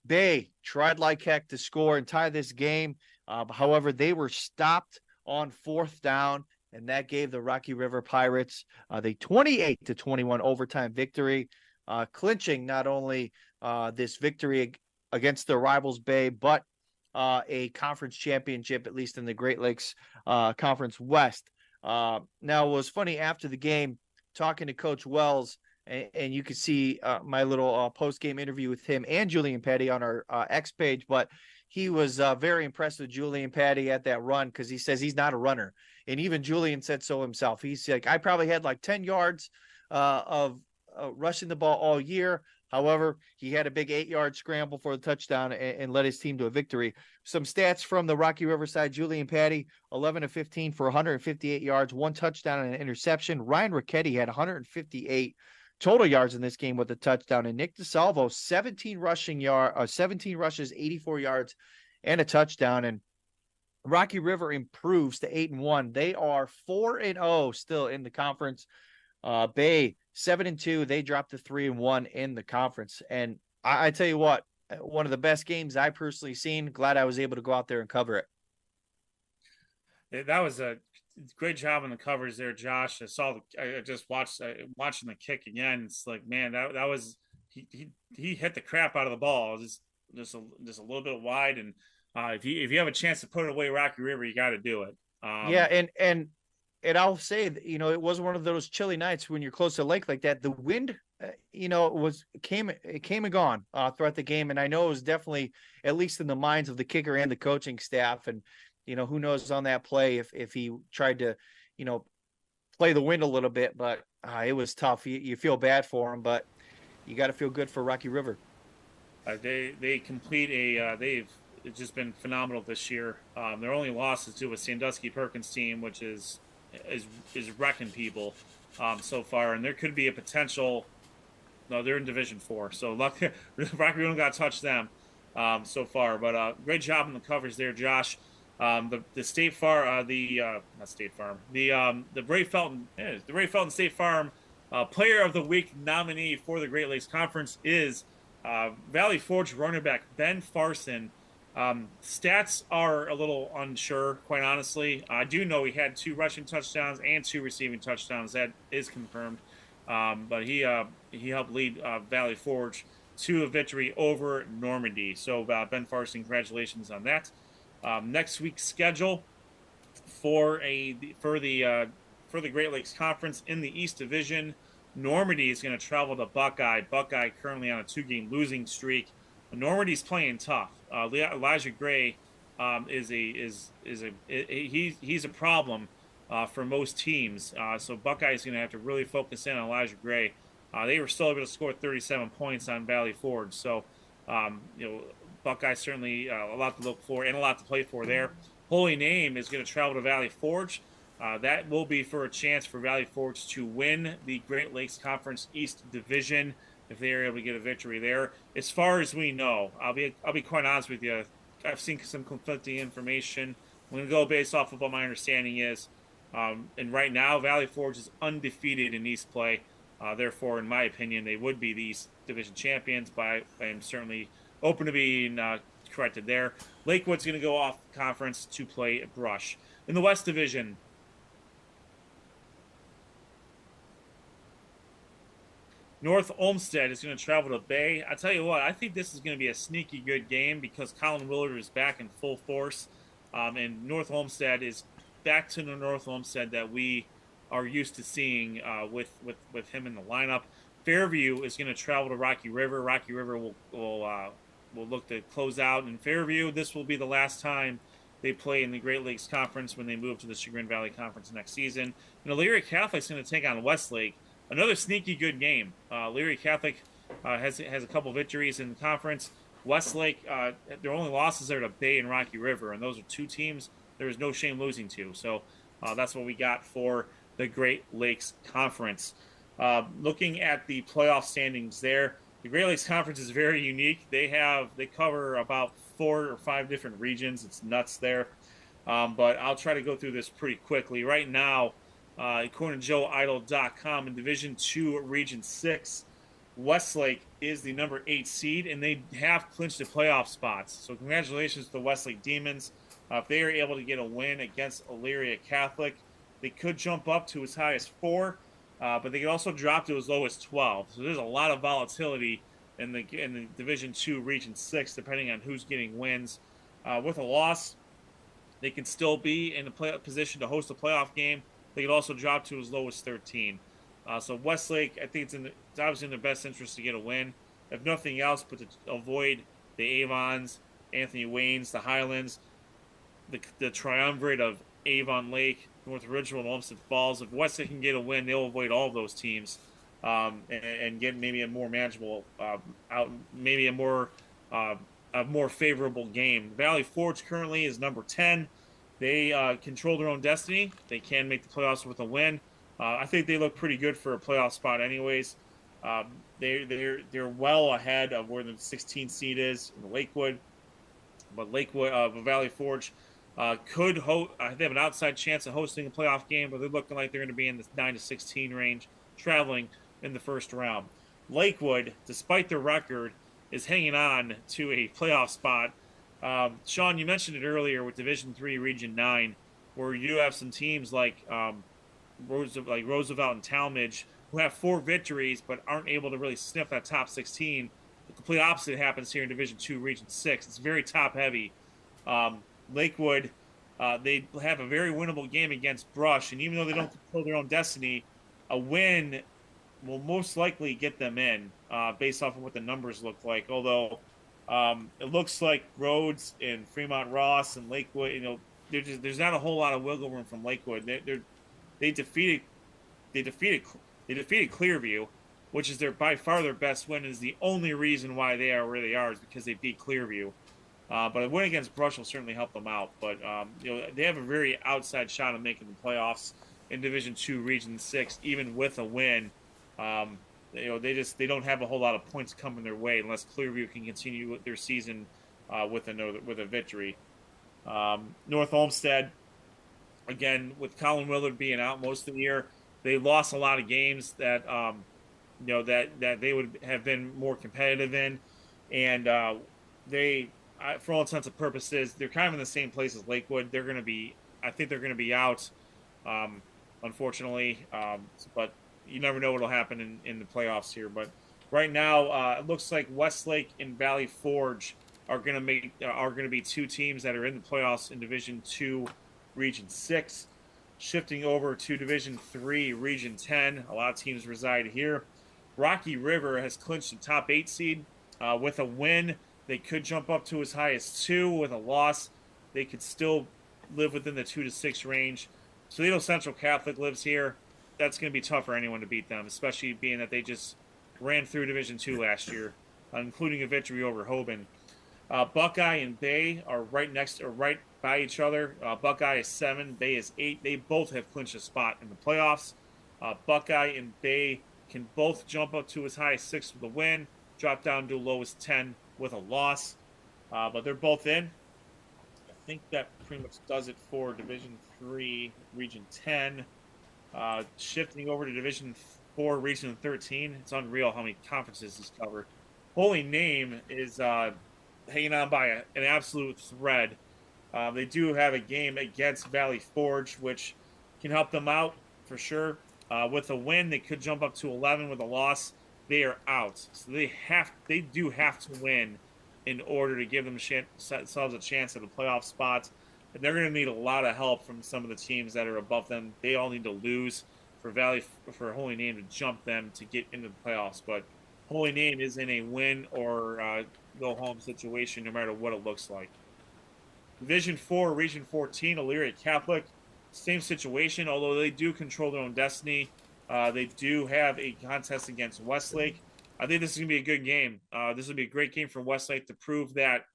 Bay tried like heck to score and tie this game. However, they were stopped on fourth down, and that gave the Rocky River Pirates the 28-21 overtime victory, clinching not only this victory against their rivals Bay, but a conference championship, at least in the Great Lakes Conference West. Now, it was funny after the game, talking to Coach Wells, and you could see my little post-game interview with him and Julian Patty on our X page, but he was very impressed with Julian Patty at that run because he says he's not a runner. And even Julian said so himself. He's like, I probably had like 10 yards of rushing the ball all year. However, he had a big 8-yard scramble for the touchdown and led his team to a victory. Some stats from the Rocky Riverside: Julian Patty, 11 of 15 for 158 yards, 1 touchdown and an interception. Ryan Ricchetti had 158 total yards in this game with a touchdown. And Nick DeSalvo, 17 rushes, 84 yards, and a touchdown. And Rocky River improves to 8-1. They are 4-0 still in the conference. Bay 7-2. They dropped to 3-1 in the conference. And I tell you what, one of the best games I personally seen. Glad I was able to go out there and cover it. That was a great job on the covers there, Josh. I just watching the kick again. It's like, man, that was he hit the crap out of the ball. Just a little bit wide. And if you have a chance to put it away, Rocky River, you got to do it. Yeah, and I'll say that, it was one of those chilly nights when you're close to a lake like that. The wind, came and gone throughout the game, and I know it was definitely, at least in the minds of the kicker and the coaching staff, and who knows on that play if he tried to, play the wind a little bit, but it was tough. You feel bad for him, but you got to feel good for Rocky River. They complete they've just been phenomenal this year. Their only loss is to a Sandusky Perkins team, which is wrecking people so far, and there could be a potential. No, they're in Division 4, so lucky Rocky River got to touch them so far. But great job on the covers there, Josh. The State Farm, not State Farm, the Ray Felton State Farm Player of the Week nominee for the Great Lakes Conference is Valley Forge running back Ben Farson. Stats are a little unsure, quite honestly. I do know he had 2 rushing touchdowns and 2 receiving touchdowns. That is confirmed. But he helped lead Valley Forge to a victory over Normandy. So Ben Farson, congratulations on that. Next week's schedule for the Great Lakes Conference in the East Division. Normandy is going to travel to Buckeye. Buckeye currently on a 2-game losing streak. Normandy's playing tough. Elijah Gray he's a problem for most teams. So Buckeye's going to have to really focus in on Elijah Gray. They were still able to score 37 points on Valley Forge. So Buckeye certainly a lot to look for and a lot to play for there. Holy Name is going to travel to Valley Forge. That will be for a chance for Valley Forge to win the Great Lakes Conference East Division if they are able to get a victory there. As far as we know, I'll be quite honest with you. I've seen some conflicting information. I'm going to go based off of what my understanding is. And right now, Valley Forge is undefeated in East play. Therefore, in my opinion, they would be the East Division champions. But I am certainly open to being corrected there. Lakewood's going to go off conference to play Brush. In the West Division, North Olmsted is going to travel to Bay. I tell you what, I think this is going to be a sneaky good game because Colin Willard is back in full force. And North Olmsted is back to the North Olmsted that we are used to seeing with him in the lineup. Fairview is going to travel to Rocky River. Rocky River will look to close out. In Fairview, this will be the last time they play in the Great Lakes Conference when they move to the Chagrin Valley Conference next season. And Elyria Catholic is going to take on Westlake. Another sneaky good game. Elyria Catholic has a couple victories in the conference. Westlake, their only losses are to Bay and Rocky River, and those are 2 teams there is no shame losing to. So that's what we got for the Great Lakes Conference. Looking at the playoff standings there, the Great Lakes Conference is very unique. They cover about 4 or 5 different regions. It's nuts there. But I'll try to go through this pretty quickly. Right now, according to JoeIdle.com, in Division 2, Region 6, Westlake is the number 8 seed, and they have clinched the playoff spots. So congratulations to the Westlake Demons. If they are able to get a win against Elyria Catholic, they could jump up to as high as 4, but they could also drop to as low as 12. So there's a lot of volatility in the Division 2, Region 6, depending on who's getting wins. With a loss, they can still be in a position to host a playoff game. They could also drop to as low as 13. So Westlake, I think it's obviously in their best interest to get a win. If nothing else, but to avoid the Avons, Anthony Waynes, the Highlands, the triumvirate of Avon Lake, North Ridgeville, and Olmsted Falls. If Westlake can get a win, they'll avoid all of those teams. and get maybe a more manageable maybe a more favorable game. Valley Forge currently is number 10. They control their own destiny. They can make the playoffs with a win. I think they look pretty good for a playoff spot, anyways. They're well ahead of where the 16th seed is in Lakewood, but Valley Forge could host. They have an outside chance of hosting a playoff game, but they're looking like they're going to be in the 9-16 range, traveling in the first round. Lakewood, despite their record, is hanging on to a playoff spot. Sean, you mentioned it earlier with Division III, Region 9, where you have some teams like Roosevelt and Talmadge who have 4 victories but aren't able to really sniff that top 16. The complete opposite happens here in Division II, Region 6. It's very top heavy. Lakewood, they have a very winnable game against Brush, and even though they don't control their own destiny, a win will most likely get them in based off of what the numbers look like. Although it looks like Rhodes and Fremont Ross and Lakewood, there's not a whole lot of wiggle room from Lakewood. They defeated Clearview, which is by far their best win. Is the only reason why they are where they are is because they beat Clearview. But a win against Brush will certainly help them out. But they have a very outside shot of making the playoffs in Division II, Region 6, even with a win. They don't have a whole lot of points coming their way unless Clearview can continue their season with a victory. North Olmsted, again, with Colin Willard being out most of the year, they lost a lot of games that that they would have been more competitive in, and for all intents and purposes, they're kind of in the same place as Lakewood. I think they're going to be out, unfortunately, but you never know what'll happen in the playoffs here. But right now, it looks like Westlake and Valley Forge are going to be 2 teams that are in the playoffs in Division II, Region 6. Shifting over to Division III, Region 10, a lot of teams reside here. Rocky River has clinched the top 8 seed. With a win, they could jump up to as high as 2. With a loss, they could still live within the 2 to 6 range. Toledo Central Catholic lives here. That's going to be tough for anyone to beat them, especially being that they just ran through Division II last year, including a victory over Hoban. Buckeye and Bay are right by each other. Buckeye is 7, Bay is 8. They both have clinched a spot in the playoffs. Buckeye and Bay can both jump up to as high as 6 with a win, drop down to low as 10 with a loss. But they're both in. I think that pretty much does it for Division III, Region 10. Shifting over to Division 4, Region 13. It's unreal how many conferences he's covered. Holy Name is hanging on by an absolute thread. They do have a game against Valley Forge, which can help them out for sure. With a win, they could jump up to 11. With a loss, they are out. So they do have to win in order to give themselves a chance at a playoff spot. And they're going to need a lot of help from some of the teams that are above them. They all need to lose for Holy Name to jump them to get into the playoffs. But Holy Name is in a win or go home situation, no matter what it looks like. Division 4, Region 14, Elyria Catholic, same situation, although they do control their own destiny. They do have a contest against Westlake. I think this is going to be a good game. This will be a great game for Westlake to prove that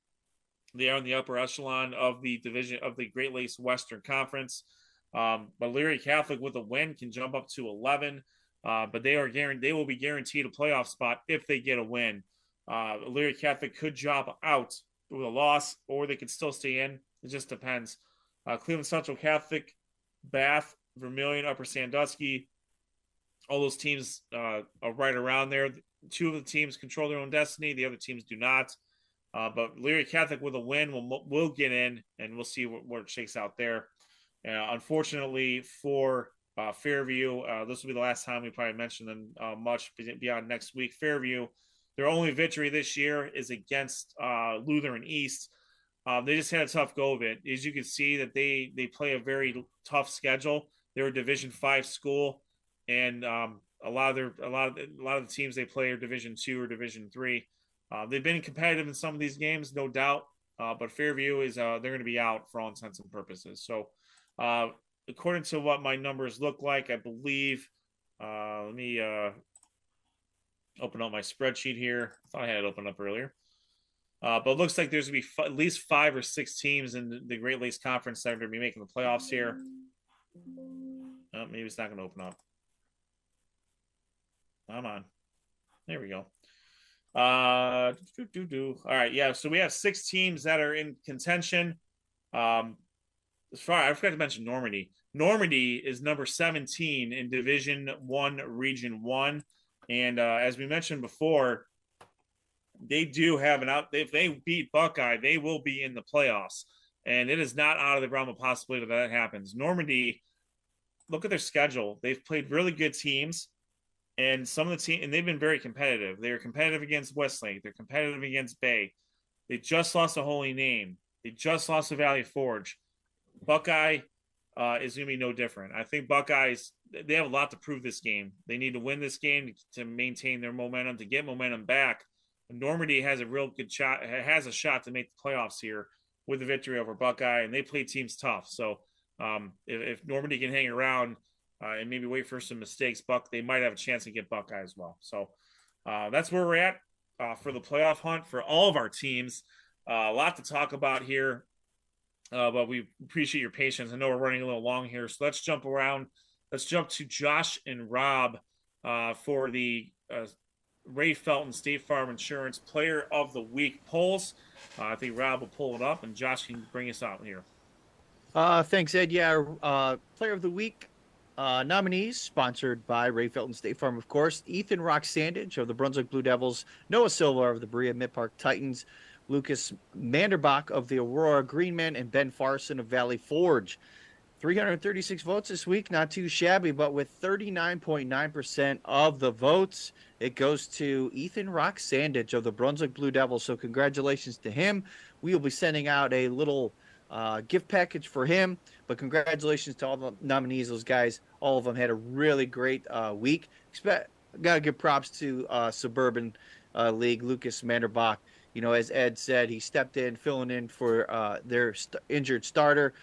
they are in the upper echelon of the division of the Great Lakes Western Conference. But Elyria Catholic with a win can jump up to 11. But they will be guaranteed a playoff spot if they get a win. Elyria Catholic could drop out with a loss, or they could still stay in. It just depends. Cleveland Central Catholic, Bath, Vermilion, Upper Sandusky, all those teams are right around there. 2 of the teams control their own destiny. The other teams do not. But Elyria Catholic with a win will get in, and we'll see what it shakes out there. Unfortunately for Fairview, this will be the last time we probably mention them much beyond next week. Fairview, their only victory this year is against Lutheran East. They just had a tough go of it. As you can see, that they play a very tough schedule. They're a Division 5 school, and a lot of the teams they play are Division 2 or Division 3. They've been competitive in some of these games, no doubt. But Fairview is they're going to be out for all intents and purposes. So, according to what my numbers look like, I believe. Let me Open up my spreadsheet here. I thought I had it open up earlier. But it looks like there's going to be at least 5 or 6 teams in the Great Lakes Conference that are going to be making the playoffs here. Oh, maybe it's not going to open up. Come on. There we go. All right, yeah. So we have 6 teams that are in contention. I forgot to mention Normandy. Normandy is number 17 in Division 1, Region 1. And as we mentioned before, they do have an out. If they beat Buckeye, they will be in the playoffs. And it is not out of the realm of possibility that happens. Normandy, look at their schedule. They've played really good teams. And some of the team, and they've been very competitive. They're competitive against Westlake. They're competitive against Bay. They just lost a Holy Name. They just lost to Valley Forge. Buckeye is going to be no different. I think Buckeyes, they have a lot to prove this game. They need to win this game to maintain their momentum, to get momentum back. Normandy has a real good shot, has a shot to make the playoffs here with a victory over Buckeye, and they play teams tough. So if Normandy can hang around, and maybe wait for some mistakes, they might have a chance to get Buckeye as well. So that's where we're at for the playoff hunt for all of our teams. A lot to talk about here, but we appreciate your patience. I know we're running a little long here, so let's jump around. Let's jump to Josh and Rob for the Ray Felton State Farm Insurance Player of the Week polls. I think Rob will pull it up, and Josh can bring us out here. Thanks, Ed. Yeah, Player of the Week. Nominees sponsored by Ray Felton State Farm, of course. Ethan Rock-Sandage of the Brunswick Blue Devils, Noah Silva of the Berea Mid-Park Titans, Lucas Manderbach of the Aurora Greenmen, and Ben Farson of Valley Forge. 336 votes this week, not too shabby, but with 39.9% of the votes, it goes to Ethan Rock-Sandage of the Brunswick Blue Devils. So congratulations to him. We will be sending out a little gift package for him, but congratulations to all the nominees. Those guys, all of them had a really great week. Got to give props to Suburban League, Lucas Manderbach. You know, as Ed said, he stepped in, filling in for their injured starter,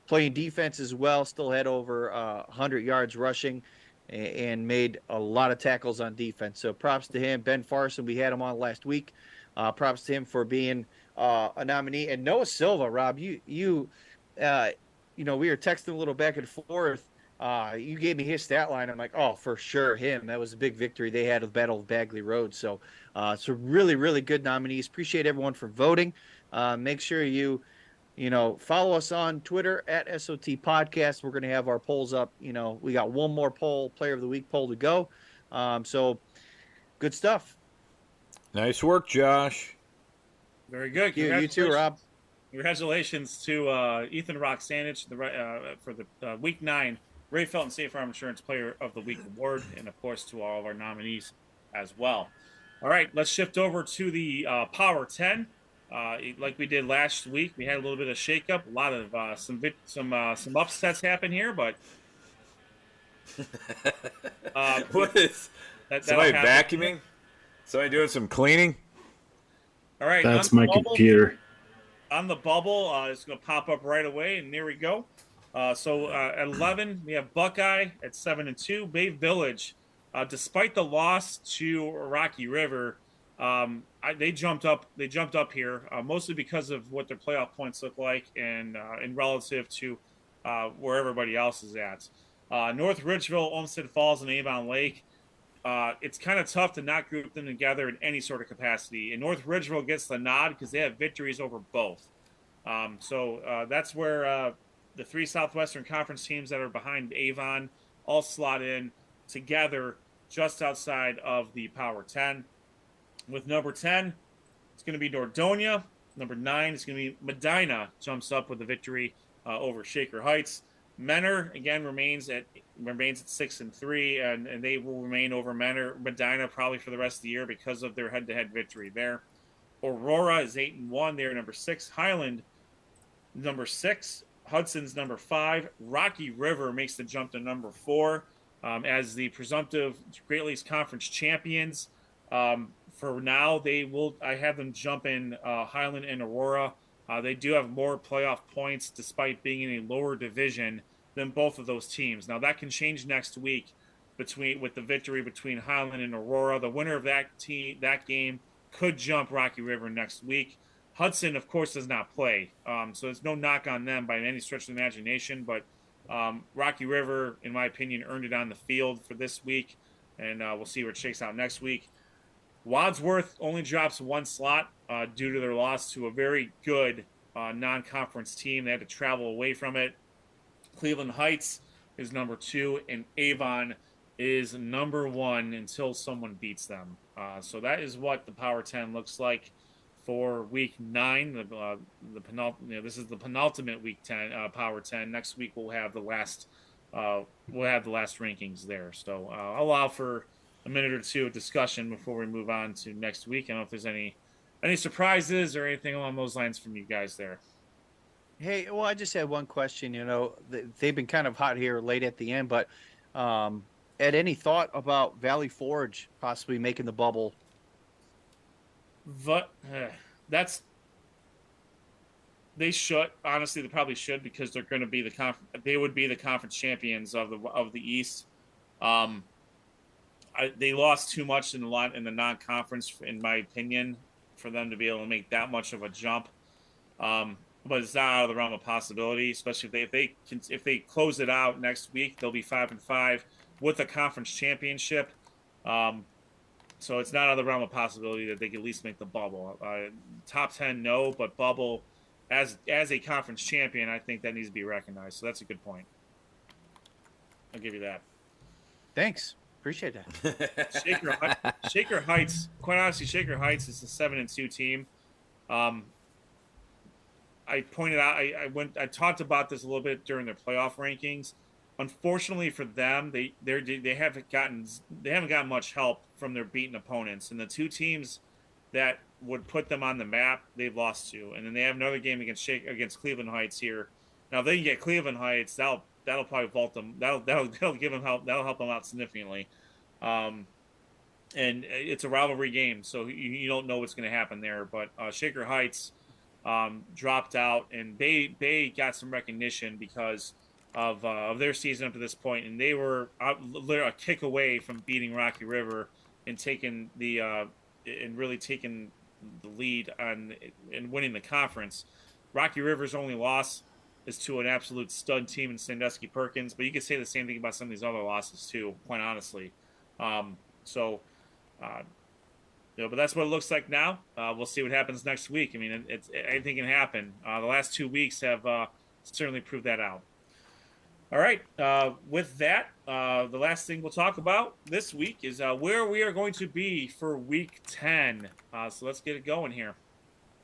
playing defense as well, still had over 100 yards rushing and made a lot of tackles on defense. So props to him. Ben Farson, we had him on last week. Props to him for being a nominee. And Noah Silva, Rob, you know, we were texting a little back and forth. You gave me his stat line. I'm like, oh, for sure, him. That was a big victory they had with Battle of Bagley Road. So really, really good nominees. Appreciate everyone for voting. Make sure you follow us on Twitter at SOT Podcast. We're going to have our polls up. You know, we got one more Player of the Week poll to go. So good stuff. Nice work, Josh. Very good. You too, Rob. Congratulations to Ethan Rock-Sandage for the Week 9 Ray Felton State Farm Insurance Player of the Week award, and of course to all of our nominees as well. All right, let's shift over to the Power 10. Like we did last week, we had a little bit of shakeup. A lot of some upsets happen here, but what is somebody vacuuming? Somebody doing some cleaning? All right, that's my computer. On the bubble, it's going to pop up right away, and there we go. So at 11, we have Buckeye at 7-2. Bay Village, despite the loss to Rocky River, they jumped up. They jumped up here mostly because of what their playoff points look like, and in relative to where everybody else is at. North Ridgeville, Olmsted Falls, and Avon Lake. It's kind of tough to not group them together in any sort of capacity. And North Ridgeville gets the nod because they have victories over both. So that's where the 3 Southwestern Conference teams that are behind Avon all slot in together just outside of the Power 10. With number 10, it's going to be Nordonia. Number 9 is going to be Medina, jumps up with the victory over Shaker Heights. Menor again remains at 6-3, and they will remain over Medina probably for the rest of the year because of their head-to-head victory there. Aurora is 8-1. They're number 6. Highland, number 6. Hudson's number 5. Rocky River makes the jump to number 4 as the presumptive Great Lakes Conference champions. For now, I have them jump in Highland and Aurora. They do have more playoff points despite being in a lower division than both of those teams. Now, that can change next week with the victory between Highland and Aurora. The winner of that game could jump Rocky River next week. Hudson, of course, does not play, so there's no knock on them by any stretch of the imagination. But Rocky River, in my opinion, earned it on the field for this week, and we'll see where it shakes out next week. Wadsworth only drops one slot due to their loss to a very good non-conference team. They had to travel away from it. Cleveland Heights is number 2, and Avon is number 1 until someone beats them. So that is what the Power 10 looks like for Week 9. This is the penultimate Week 10 Power 10. Next week we'll have the last rankings there. So I'll allow for a minute or two of discussion before we move on to next week. I don't know if there's any surprises or anything along those lines from you guys there. Hey, well, I just had one question. They've been kind of hot here late at the end, but Ed, any thought about Valley Forge possibly making the bubble? They should, honestly. They probably should, because they're going to be they would be the conference champions of the East. They lost too much in the non-conference, in my opinion, for them to be able to make that much of a jump. But it's not out of the realm of possibility, especially if they close it out next week. They'll be 5-5 with a conference championship. So it's not out of the realm of possibility that they could at least make the bubble. Top 10, no, but bubble as a conference champion, I think that needs to be recognized. So that's a good point. I'll give you that. Thanks. Appreciate that. Shaker Heights, quite honestly, Shaker Heights is a 7-2 team. I pointed out, I talked about this a little bit during their playoff rankings. Unfortunately for them, they haven't gotten much help from their beaten opponents, and the two teams that would put them on the map, they've lost to. And then they have another game against Cleveland Heights here. Now, if they can get Cleveland Heights, that'll probably vault them. That'll give them help. That'll help them out significantly. And it's a rivalry game, so you don't know what's going to happen there. But Shaker Heights dropped out, and they got some recognition because of their season up to this point, and they were literally a kick away from beating Rocky River and taking really taking the lead and winning the conference. Rocky River's only loss is to an absolute stud team in Sandusky Perkins, but you could say the same thing about some of these other losses too, quite honestly. But that's what it looks like now. We'll see what happens next week. I mean, anything can happen. The last 2 weeks have certainly proved that out. All right. With that, the last thing we'll talk about this week is where we are going to be for Week 10. So let's get it going here.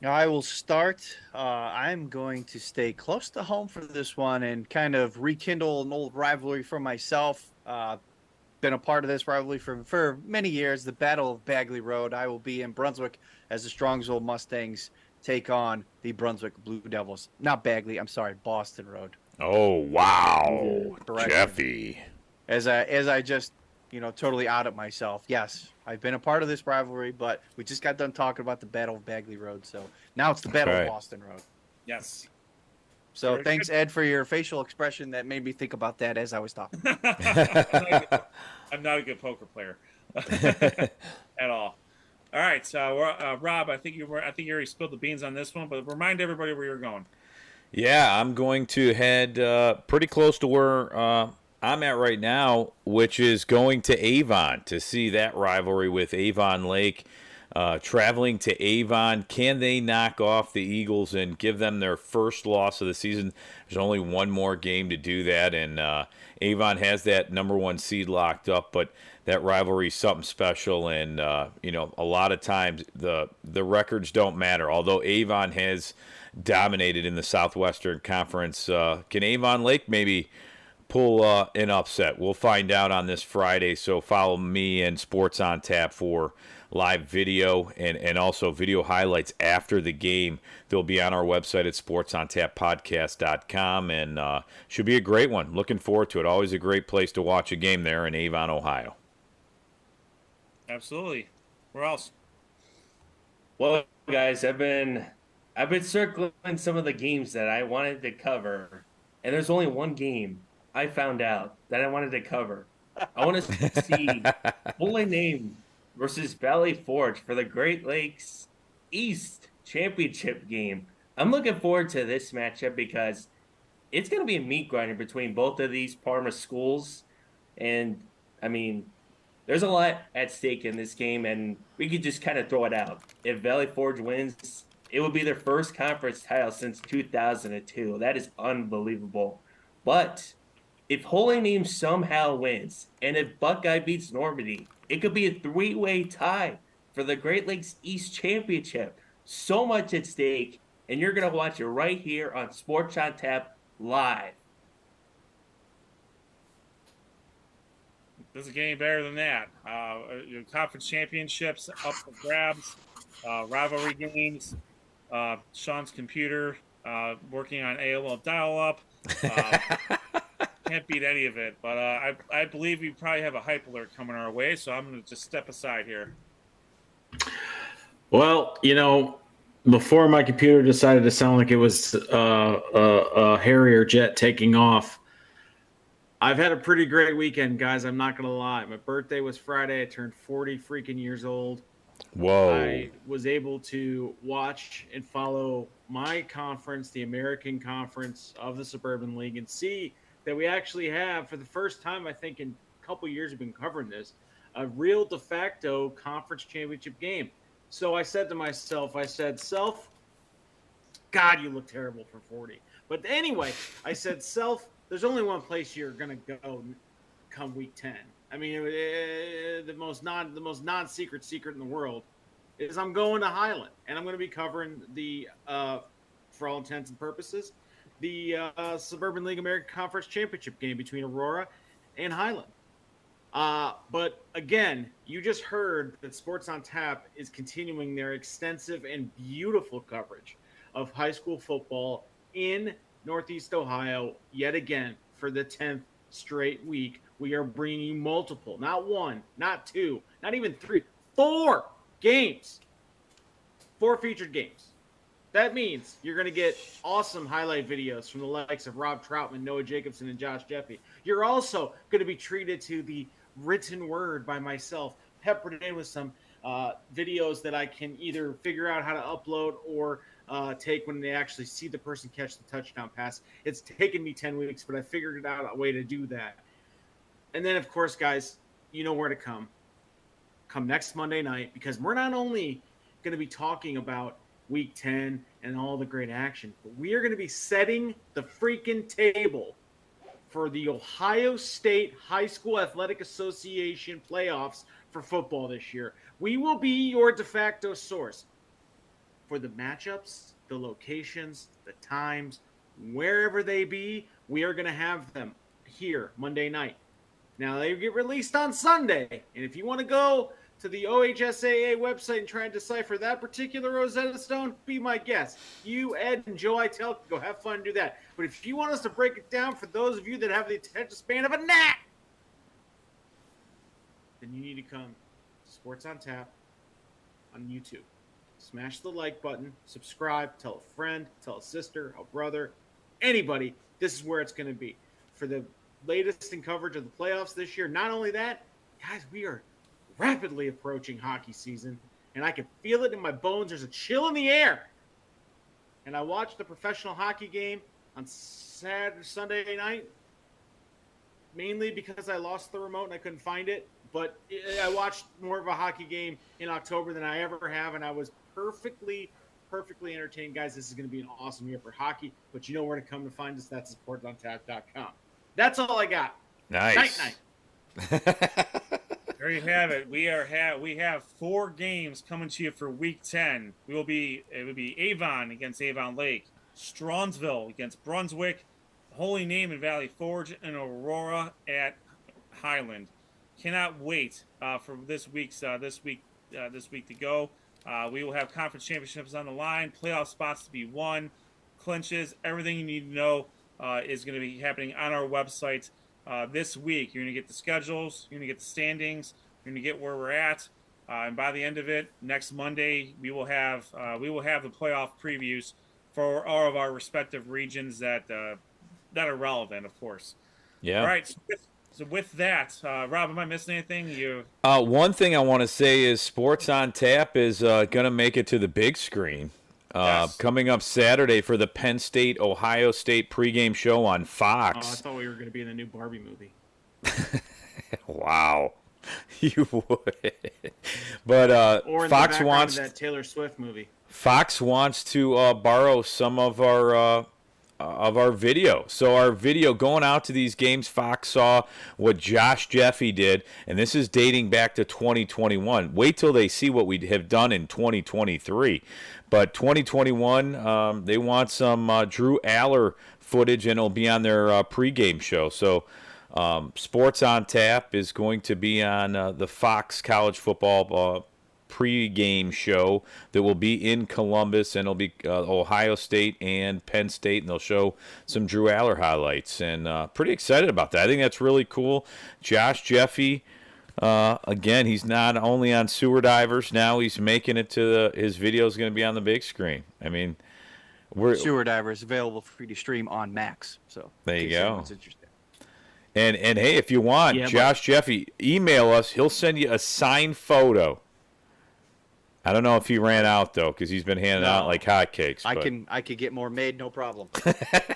I will start. I'm going to stay close to home for this one and kind of rekindle an old rivalry for myself. Been a part of this rivalry for many years, the Battle of Bagley Road. I will be in Brunswick as the Strongsville Mustangs take on the Brunswick Blue Devils. Not Bagley, I'm sorry, Boston Road. Oh, wow. Jeffy. As I just, totally out at myself. Yes, I've been a part of this rivalry, but we just got done talking about the Battle of Bagley Road, so now it's the Battle of Boston Road. Yes. So very thanks, good. Ed, for your facial expression that made me think about that as I was talking. I'm not a good poker player at all. All right, so Rob, I think you already spilled the beans on this one, but remind everybody where you're going. Yeah, I'm going to head pretty close to where I'm at right now, which is going to Avon to see that rivalry with Avon Lake. Traveling to Avon, can they knock off the Eagles and give them their first loss of the season? There's only one more game to do that, and Avon has that #1 seed locked up, but that rivalry is something special, and a lot of times the records don't matter. Although Avon has dominated in the Southwestern Conference, can Avon Lake maybe pull an upset? We'll find out on this Friday, so follow me and Sports on Tap for live video and also video highlights after the game. They'll be on our website at sportsontappodcast.com, and should be a great one. Looking forward to it. Always a great place to watch a game there in Avon, Ohio. Absolutely. Where else? Well, guys, I've been circling some of the games that I wanted to cover, and there's only one game I found out that I wanted to cover I want to see Holy Name versus Valley Forge for the Great Lakes East Championship game. I'm looking forward to this matchup because it's going to be a meat grinder between both of these Parma schools. And I mean, there's a lot at stake in this game, and we could just kind of throw it out. If Valley Forge wins, it will be their first conference title since 2002. That is unbelievable. But if Holy Name somehow wins, and if Buckeye beats Normandy, it could be a three-way tie for the Great Lakes East Championship. So much at stake, and you're going to watch it right here on Sports on Tap live. Doesn't get any better than that. Conference championships up for grabs, rivalry games, Sean's computer working on AOL dial-up. Can't beat any of it. But I believe we probably have a hype alert coming our way, so I'm going to just step aside here. Well, before my computer decided to sound like it was a Harrier jet taking off, I've had a pretty great weekend, guys. I'm not going to lie. My birthday was Friday. I turned 40 freaking years old. Whoa. I was able to watch and follow my conference, the American Conference of the Suburban League, and see that we actually have, for the first time, I think, in a couple of years we've been covering this, a real de facto conference championship game. So I said to myself, Self, God, you look terrible for 40. But anyway, I said, Self, there's only one place you're going to go come week 10. I mean, the most non-secret secret in the world is I'm going to Highland, and I'm going to be covering the, for all intents and purposes, the Suburban League American Conference Championship game between Aurora and Highland. But again, you just heard that Sports on Tap is continuing their extensive and beautiful coverage of high school football in Northeast Ohio yet again for the 10th straight week. We are bringing you multiple, not one, not two, not even three, 4 games, 4 featured games. That means you're going to get awesome highlight videos from the likes of Rob Troutman, Noah Jacobson, and Josh Jeffy. You're also going to be treated to the written word by myself, peppered in with some videos that I can either figure out how to upload or take when they actually see the person catch the touchdown pass. It's taken me 10 weeks, but I figured out a way to do that. And then, of course, guys, you know where to come. Come next Monday night, because we're not only going to be talking about Week 10 and all the great action, but we are going to be setting the freaking table for the Ohio State High School Athletic Association playoffs for football this year. We will be your de facto source for the matchups, the locations, the times, wherever they be. We are going to have them here Monday night. Now, they get released on Sunday, and if you want to go to the OHSAA website and try and decipher that particular Rosetta Stone, be my guest. You, Ed, and Joe Itel can go have fun and do that. But if you want us to break it down for those of you that have the attention span of a gnat, then you need to come to Sports on Tap on YouTube. Smash the like button, subscribe, tell a friend, tell a sister, a brother, anybody. This is where it's going to be. For the latest in coverage of the playoffs this year. Not only that, guys, we are rapidly approaching hockey season, and I can feel it in my bones. There's a chill in the air. And I watched the professional hockey game on Sunday night, mainly because I lost the remote and I couldn't find it. But I watched more of a hockey game in October than I ever have, and I was perfectly entertained. Guys, this is going to be an awesome year for hockey, but you know where to come to find us. That's sportsontap.com. That's all I got. Nice. Night. There you have it. We have 4 games coming to you for Week 10. It would be Avon against Avon Lake, Strawnsville against Brunswick, Holy Name and Valley Forge, and Aurora at Highland. Cannot wait for this week to go. We will have conference championships on the line, playoff spots to be won, clinches, everything you need to know is going to be happening on our website this week. You're going to get the schedules, you're going to get the standings, you're going to get where we're at, and by the end of it, next Monday, we will have the playoff previews for all of our respective regions that are relevant, of course. Yeah. All right. So So with that, Rob, am I missing anything? One thing I want to say is Sports on Tap is going to make it to the big screen. Yes. Coming up Saturday for the Penn State-Ohio State pregame show on Fox. Oh, I thought we were going to be in the new Barbie movie. Wow. You would. But or in Fox the wants of that Taylor Swift movie. Fox wants to borrow some of our video. So our video going out to these games, Fox saw what Josh Jeffy did, and this is dating back to 2021. Wait till they see what we have done in 2023. But 2021, they want some Drew Aller footage, and it'll be on their pregame show. So Sports on Tap is going to be on the Fox College Football pregame show that will be in Columbus, and it'll be Ohio State and Penn State, and they'll show some Drew Aller highlights, and pretty excited about that. I think that's really cool. Josh Jeffy, again, he's not only on Sewer Divers, now he's making it to his video is going to be on the big screen. I mean, Sewer Divers available for free to stream on Max. So there you go. Interested. And hey, if you want, Josh Jeffy, email us. He'll send you a signed photo. I don't know if he ran out though, because he's been handing out like hotcakes. I could get more made, no problem.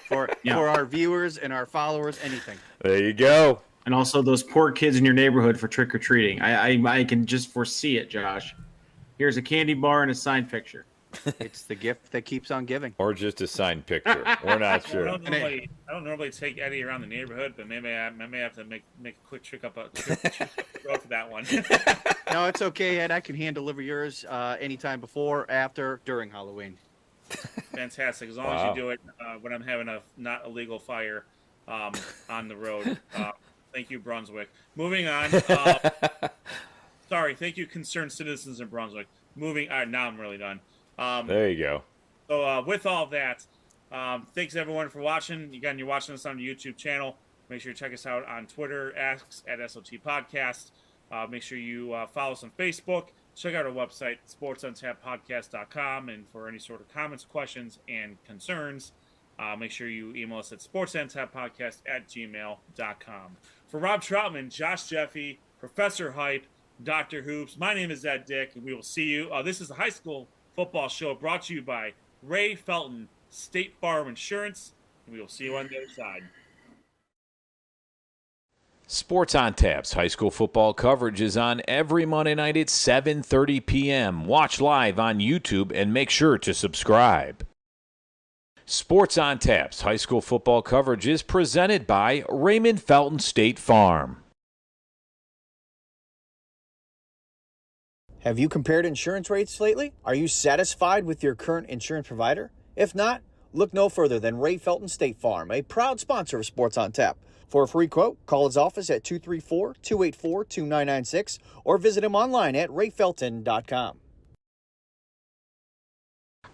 for our viewers and our followers, anything. There you go. And also those poor kids in your neighborhood for trick or treating. I can just foresee it, Josh. Here's a candy bar and a signed picture. It's the gift that keeps on giving. Or just a signed picture. We're not sure. I don't normally take Eddie around the neighborhood, but maybe I may have to make a quick trip up for that one. No, it's okay, Ed. I can hand deliver yours anytime before, after, during Halloween. Fantastic. As long as you do it when I'm having a not illegal fire on the road. Thank you, Brunswick. Moving on. Sorry. Thank you, concerned citizens in Brunswick. Moving. All right, now I'm really done. There you go. So with all that, thanks everyone for watching. Again, you're watching us on the YouTube channel. Make sure you check us out on Twitter, X at SOT Podcast. Make sure you follow us on Facebook. Check out our website, sportsuntappedpodcast.com. And for any sort of comments, questions, and concerns, make sure you email us at sportsuntappedpodcast@gmail.com. For Rob Troutman, Josh Jeffy, Professor Hype, Dr. Hoops, my name is Ed Dick, and we will see you. This is the high school football show brought to you by Ray Felton, State Farm Insurance, and we will see you on the other side. Sports on Tap's high school football coverage is on every Monday night at 7:30 p.m. Watch live on YouTube and make sure to subscribe. Sports on Tap's high school football coverage is presented by Raymond Felton State Farm. Have you compared insurance rates lately? Are you satisfied with your current insurance provider? If not, look no further than Ray Felton State Farm, a proud sponsor of Sports on Tap. For a free quote, call his office at 234-284-2996 or visit him online at rayfelton.com.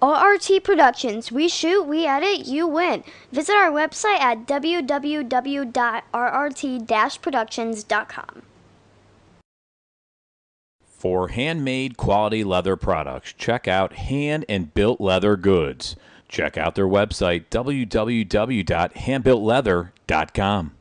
RRT Productions. We shoot, we edit, you win. Visit our website at www.rrt-productions.com. For handmade quality leather products, check out Hand and Built Leather Goods. Check out their website, www.handbuiltleather.com.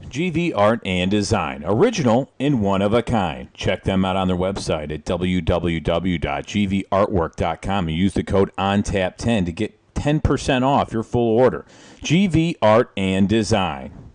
GV Art and Design, original and one of a kind. Check them out on their website at www.gvartwork.com and use the code ONTAP10 to get 10% off your full order. GV Art and Design.